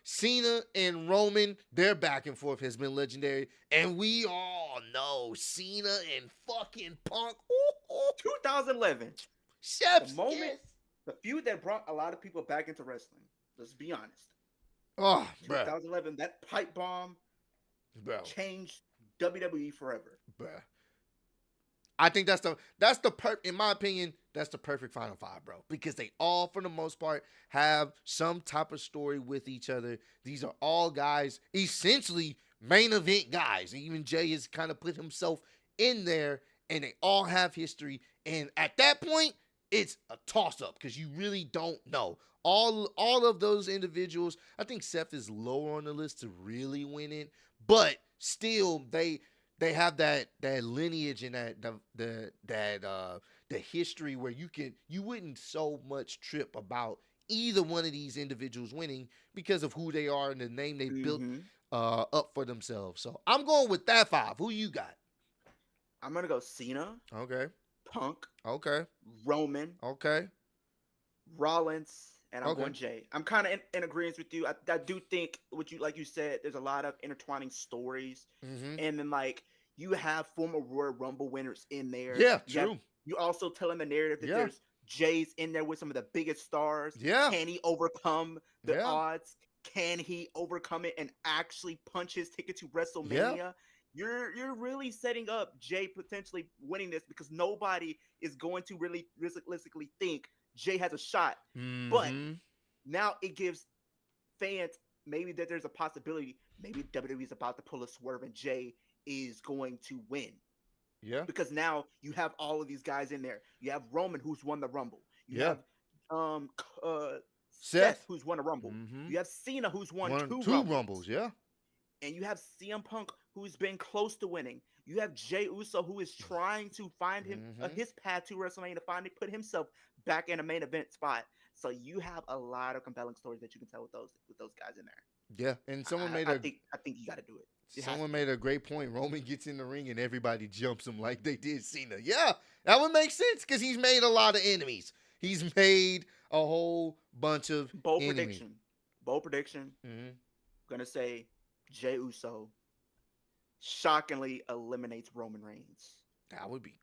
Cena and Roman, their back and forth has been legendary. And we all know Cena and fucking Punk. Ooh, ooh. 2011, the Chef's moment, kiss. the feud that brought a lot of people back into wrestling. Let's be honest. Oh, bruh. 2011, that pipe bomb Bro, changed WWE forever. bruh. I think in my opinion, that's the perfect Final Five, bro. Because they all, for the most part, have some type of story with each other. These are all guys, essentially main event guys. Even Jay has kind of put himself in there, and they all have history. And at that point, it's a toss-up because you really don't know. All of those individuals, I think Seth is lower on the list to really win it, but still they have that lineage and the history where you wouldn't so much trip about either one of these individuals winning because of who they are and the name they built Mm-hmm. up for themselves. So I'm going with that five. Who you got? I'm gonna go Cena, Okay. Punk, Okay. Roman, Okay. Rollins, and I'm Okay. going Jay. I'm kind of in agreement with you. I do think like you said, there's a lot of intertwining stories, Mm-hmm. and then like you have former Royal Rumble winners in there. Yeah, true. You also telling the narrative that Yeah. there's Jay's in there with some of the biggest stars. Yeah. Can he overcome the Yeah. odds? Can he overcome it and actually punch his ticket to Yeah. WrestleMania? You're really setting up Jay potentially winning this because nobody is going to really realistically think Jay has a shot. But Mm-hmm. now it gives fans maybe that there's a possibility maybe WWE is about to pull a swerve and Jay is going to win Yeah. because now you have all of these guys in there. You have Roman who's won the Rumble. You Yeah. have Seth Seth. who's won a Rumble. Mm-hmm. You have Cena who's won One, two two Rumbles. rumbles. Yeah. And you have CM Punk who's been close to winning. You have Jey Uso who is trying to find Mm-hmm. his path to WrestleMania to finally put himself back in a main event spot. So you have a lot of compelling stories that you can tell with those guys in there. Yeah. And I think you got to do it. It has someone to. made a great point. Roman gets in the ring and everybody jumps him like they did Cena. Yeah, that would make sense because he's made a lot of enemies. He's made a whole bunch of Bold enemies. prediction. Bold prediction. Mm-hmm. Gonna say Jey Uso shockingly eliminates Roman Reigns. That would be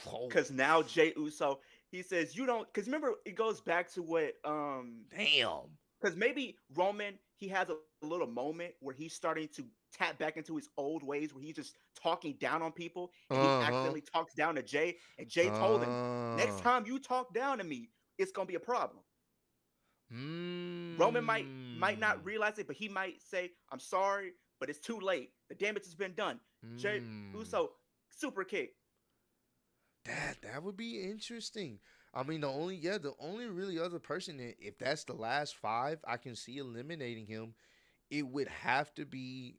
cool. Because now Jey Uso, he says, you don't, because remember, it goes back to what, Damn. because maybe Roman, he has a little moment where he's starting to tap back into his old ways where he's just talking down on people and he accidentally talks down to Jay. And Jay told him, next time you talk down to me, it's going to be a problem. Roman might not realize it, but he might say, I'm sorry, but it's too late. The damage has been done. Jey Uso, super kick. That would be interesting. I mean, the only really other person that, if that's the last five, I can see eliminating him. It would have to be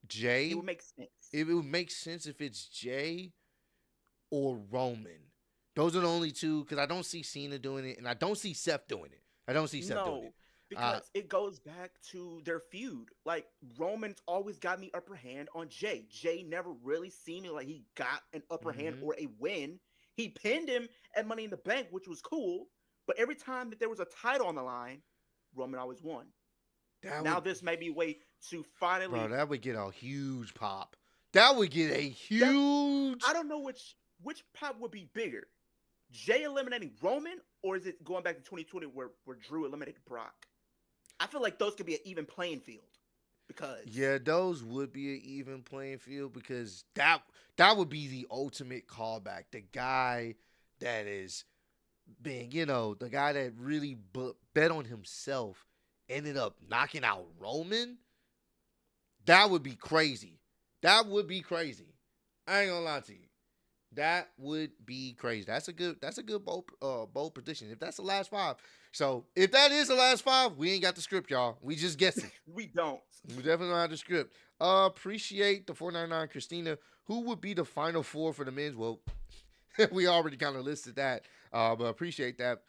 Jay. It would make sense. It would make sense if it's Jay or Roman. Those are the only two because I don't see Cena doing it, and I don't see Seth doing it. I don't see Seth doing it. Because it goes back to their feud. Like Roman's always got the upper hand on Jay. Jay never really seemed like he got an upper hand or a win. He pinned him at Money in the Bank, which was cool. But every time that there was a title on the line, Roman always won. This may be a way to finally. Bro, that would get a huge pop. That would get a huge. I don't know which pop would be bigger. Jay eliminating Roman, or is it going back to 2020 where Drew eliminated Brock? I feel like those could be an even playing field. because Yeah, those would be an even playing field because that would be the ultimate callback. The guy that is being, the guy that really bet on himself ended up knocking out Roman. That would be crazy. That would be crazy. I ain't gonna lie to you. That would be crazy. That's a good bold prediction. If that's the last five. So if that is the last five, we ain't got the script, y'all. We just guessing. we don't. We definitely don't have the script. Appreciate the 499 Christina. Who would be the final four for the men's? Well, we already kind of listed that. But appreciate that.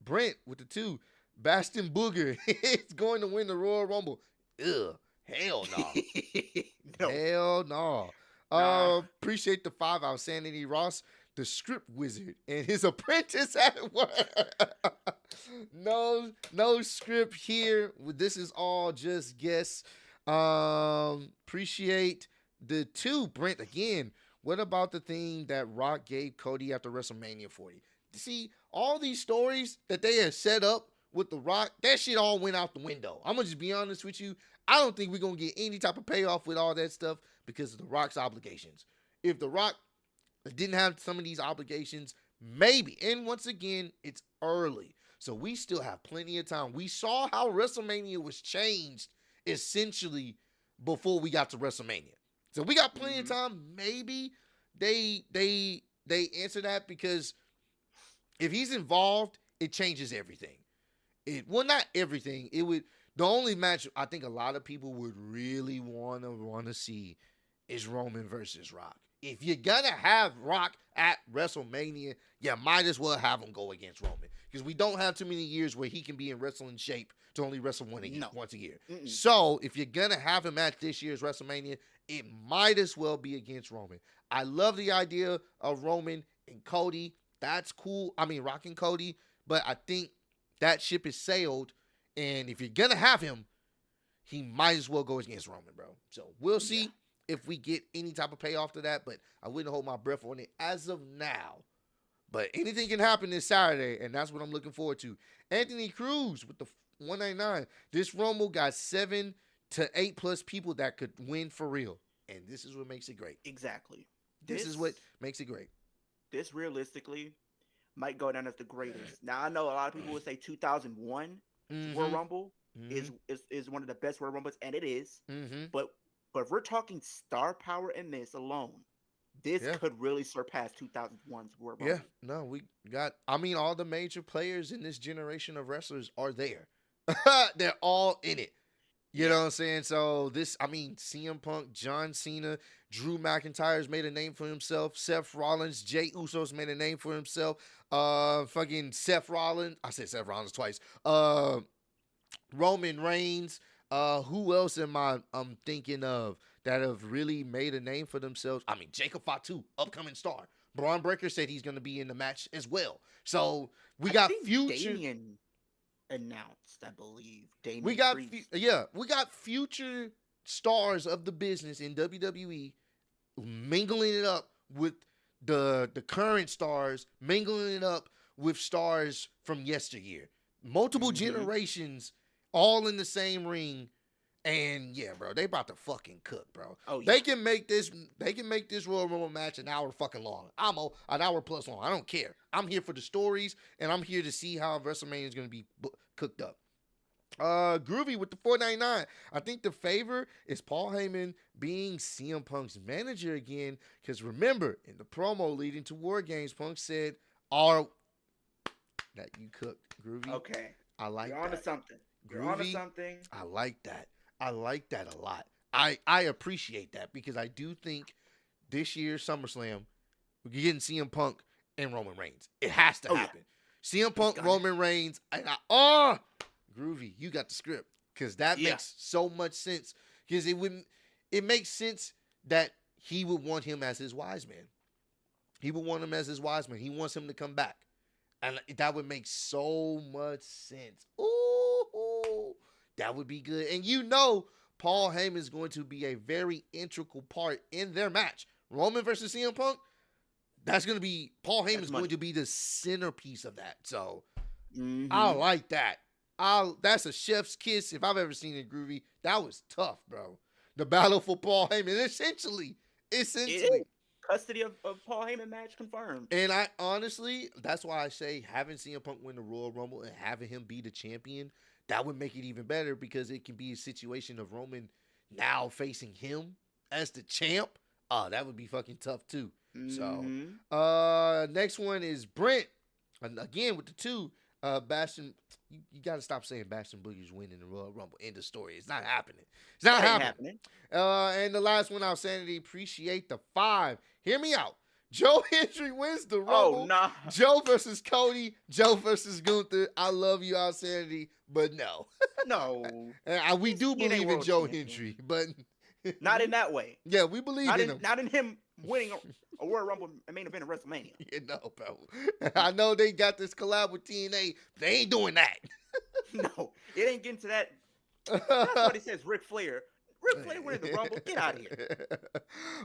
Brent with the two. Baston Booger is going to win the Royal Rumble. Ugh. Hell no. No, Hell no. nah. Appreciate the 5 out. Sanity Ross, the script wizard, and his apprentice at work. No script here. This is all just guess. Appreciate the 2. Brent again. What about the thing that Rock gave Cody after WrestleMania 40? See, all these stories that they have set up with The Rock, that shit all went out the window. I'm going to just be honest with you. I don't think we're going to get any type of payoff with all that stuff because of The Rock's obligations. If The Rock didn't have some of these obligations, maybe. And once again, it's early. So we still have plenty of time. We saw how WrestleMania was changed essentially before we got to WrestleMania. So we got plenty of time. Maybe they answer that because if he's involved, it changes everything. Not everything. It would. The only match I think a lot of people would really want to see is Roman versus Rock. If you're gonna have Rock at WrestleMania, you might as well have him go against Roman because we don't have too many years where he can be in wrestling shape to only wrestle once a year. Mm-mm. So if you're gonna have him at this year's WrestleMania, it might as well be against Roman. I love the idea of Roman and Cody. That's cool. I mean, Rock and Cody, but I think that ship is sailed. And if you're gonna have him, he might as well go against Roman, bro. So we'll see if we get any type of payoff to that, but I wouldn't hold my breath on it as of now. But anything can happen this Saturday, and that's what I'm looking forward to. Anthony Cruz with the 199. This Rumble got 7 to 8 plus people that could win for real. And this is what makes it great. Exactly. This is what makes it great. This realistically might go down as the greatest. Now I know a lot of people would say 2001 Royal Rumble is one of the best Royal Rumbles, and it is. But if we're talking star power in this alone, this could really surpass 2001's Royal Rumble. Yeah, no, we got. I mean, all the major players in this generation of wrestlers are there. They're all in it. You know what I'm saying? So CM Punk, John Cena, Drew McIntyre's made a name for himself. Seth Rollins, Jey Uso's made a name for himself. Fucking Seth Rollins. I said Seth Rollins twice. Roman Reigns. Who else I'm thinking of that have really made a name for themselves? I mean, Jacob Fatu, upcoming star. Braun Breaker said he's going to be in the match as well. So we got future. Damien announced, I believe. Damien we got Priest. we got future stars of the business in WWE mingling it up with the current stars, mingling it up with stars from yesteryear. Multiple generations all in the same ring. And yeah, bro, they about to fucking cook, bro. Oh, yeah. They can make this Royal Rumble match an hour fucking long. An hour plus long. I don't care. I'm here for the stories, and I'm here to see how WrestleMania is going to be cooked up. Groovy with the 499. I think the favor is Paul Heyman being CM Punk's manager again. Because remember, in the promo leading to War Games, Punk said, that you cooked, Groovy. Okay. I like You're that. onto something. You're Groovy, onto something. I like that. I like that a lot. I appreciate that because I do think this year's SummerSlam, we're getting CM Punk and Roman Reigns. It has to happen. CM Punk, Roman Reigns, and Groovy, you got the script because that makes so much sense. Because it makes sense that he would want him as his wise man. He would want him as his wise man. He wants him to come back, and that would make so much sense. Ooh, that would be good. And Paul Heyman is going to be a very integral part in their match. Roman versus CM Punk. That's going to be Paul Heyman is going to be the centerpiece of that. So I like that. That's a chef's kiss if I've ever seen it, Groovy. That was tough, bro. The battle for Paul Heyman, It essentially. is custody of Paul Heyman match confirmed. And I honestly, that's why I say having CM Punk win the Royal Rumble and having him be the champion, that would make it even better because it can be a situation of Roman now facing him as the champ. Oh, that would be fucking tough too. So, Mm-hmm. next one is Brent. And again with the two. Bastion, you got to stop saying Bastion Boogie's winning the Royal Rumble. End of story. It's not happening. It's not That ain't happening. happening. And the last one, Sanity. Appreciate the 5. Hear me out. Joe Hendry wins the Oh Rumble. nah. Joe versus Cody. Joe versus Gunther. I love you, Sanity, but no. No. We do He ain't believe in world Joe champion. Hendry, but Not in that way. yeah, we believe in him. Not in him winning a World Rumble main event of WrestleMania. You know, bro. I know they got this collab with TNA, but they ain't doing that. No, it ain't getting to that. That's what he says, Ric Flair. Ric Flair winning the Rumble. Get out of here.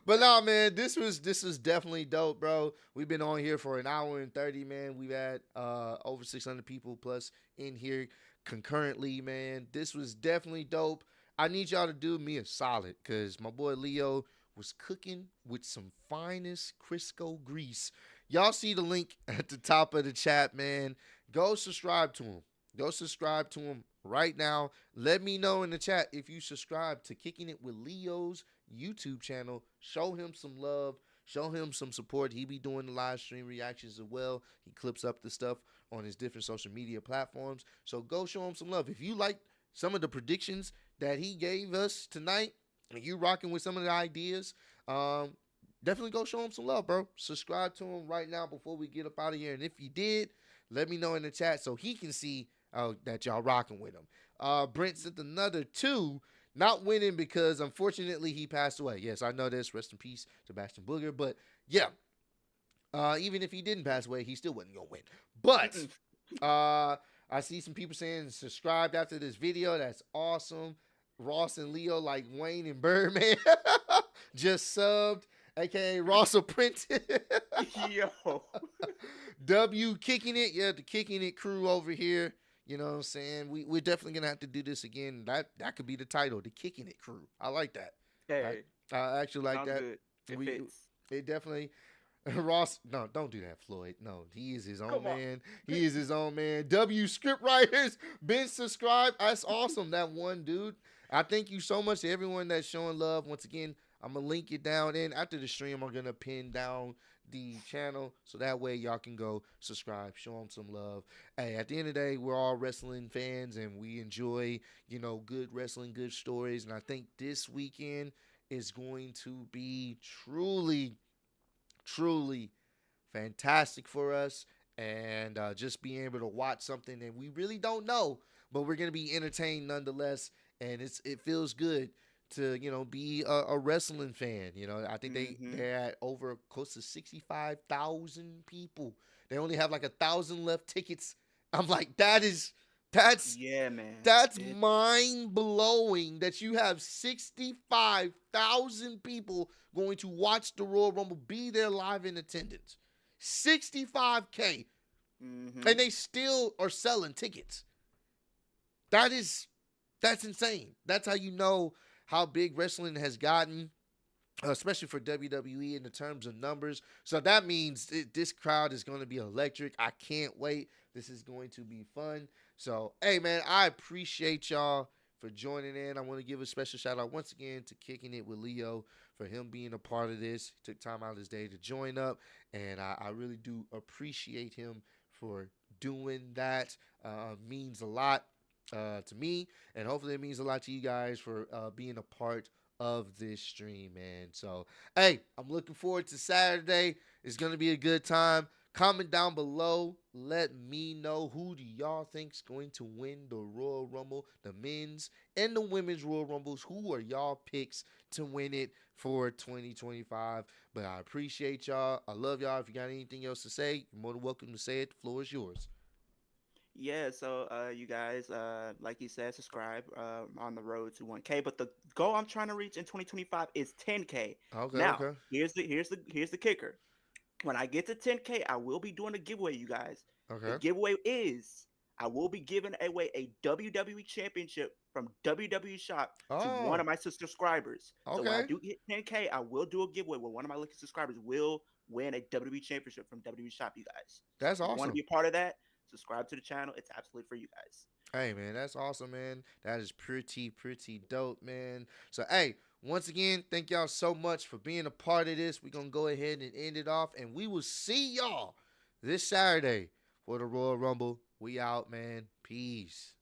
But no, man, this was definitely dope, bro. We've been on here for an hour and 30, man. We've had over 600 people plus in here concurrently, man. This was definitely dope. I need y'all to do me a solid because my boy Leo was cooking with some finest Crisco grease. Y'all see the link at the top of the chat, man. Go subscribe to him. Go subscribe to him right now. Let me know in the chat if you subscribe to Kicking It with Leo's YouTube channel. Show him some love. Show him some support. He be doing the live stream reactions as well. He clips up the stuff on his different social media platforms. So go show him some love. If you like some of the predictions that he gave us tonight, and you rocking with some of the ideas, definitely go show him some love, bro. Subscribe to him right now before we get up out of here. And if you did, let me know in the chat so he can see that y'all rocking with him. Brent sent another 2, not winning because unfortunately he passed away. Yes, I know this. Rest in peace, Sebastian Booger. But yeah, even if he didn't pass away, he still wasn't gonna win. But I see some people saying subscribed after this video. That's awesome. Ross and Leo like Wayne and Birdman just subbed, aka Ross Apprentice. Yo. W Kicking It, yeah, the Kicking It crew over here. You know what I'm saying? We're definitely gonna have to do this again. That could be the title, the Kicking It crew. I like that. Hey. I actually like that. Good. It fits. It definitely. Ross, no, don't do that, Floyd. No, he is his own Come on. man. He is his own man. W script writers, been subscribed. That's awesome. That one dude. I thank you so much to everyone that's showing love. Once again, I'm gonna link it down. And after the stream, I'm gonna pin down the channel so that way y'all can go subscribe, show them some love. Hey, at the end of the day, we're all wrestling fans and we enjoy, good wrestling, good stories. And I think this weekend is going to be truly fantastic for us, and just being able to watch something that we really don't know, but we're gonna be entertained nonetheless, and it feels good to be a wrestling fan. I think they're at over close to 65,000 people. They only have like 1,000 left tickets. I'm like, that's Yeah, man. that's mind blowing that you have 65,000 people going to watch the Royal Rumble, be there live in attendance. 65K. Mm-hmm. And they still are selling tickets. That's insane. That's how you know how big wrestling has gotten, especially for WWE in the terms of numbers. So that means this crowd is going to be electric. I can't wait. This is going to be fun. So, hey, man, I appreciate y'all for joining in. I want to give a special shout out once again to Kicking It with Leo for him being a part of this. He took time out of his day to join up, and I really do appreciate him for doing that. Means a lot to me, and hopefully it means a lot to you guys for being a part of this stream, man. So, hey, I'm looking forward to Saturday. It's going to be a good time. Comment down below. Let me know who do y'all think's going to win the Royal Rumble, the men's and the women's Royal Rumbles. Who are y'all picks to win it for 2025? But I appreciate y'all. I love y'all. If you got anything else to say, you're more than welcome to say it. The floor is yours. Yeah, so you guys, like you said, subscribe on the road to 1K. But the goal I'm trying to reach in 2025 is 10K. Okay. Now, Okay. here's the kicker. When I get to 10K, I will be doing a giveaway, you guys. Okay. The giveaway is I will be giving away a WWE Championship from WWE Shop to one Oh, of my subscribers. So when I okay. do hit 10K, I will do a giveaway where one of my lucky subscribers will win a WWE Championship from WWE Shop, you guys. So That's if you want to awesome. be a part of that, subscribe to the channel. It's absolutely for you guys. Hey man, that's awesome, man. That is pretty dope, man. So hey, once again, thank y'all so much for being a part of this. We're gonna go ahead and end it off, and we will see y'all this Saturday for the Royal Rumble. We out, man. Peace.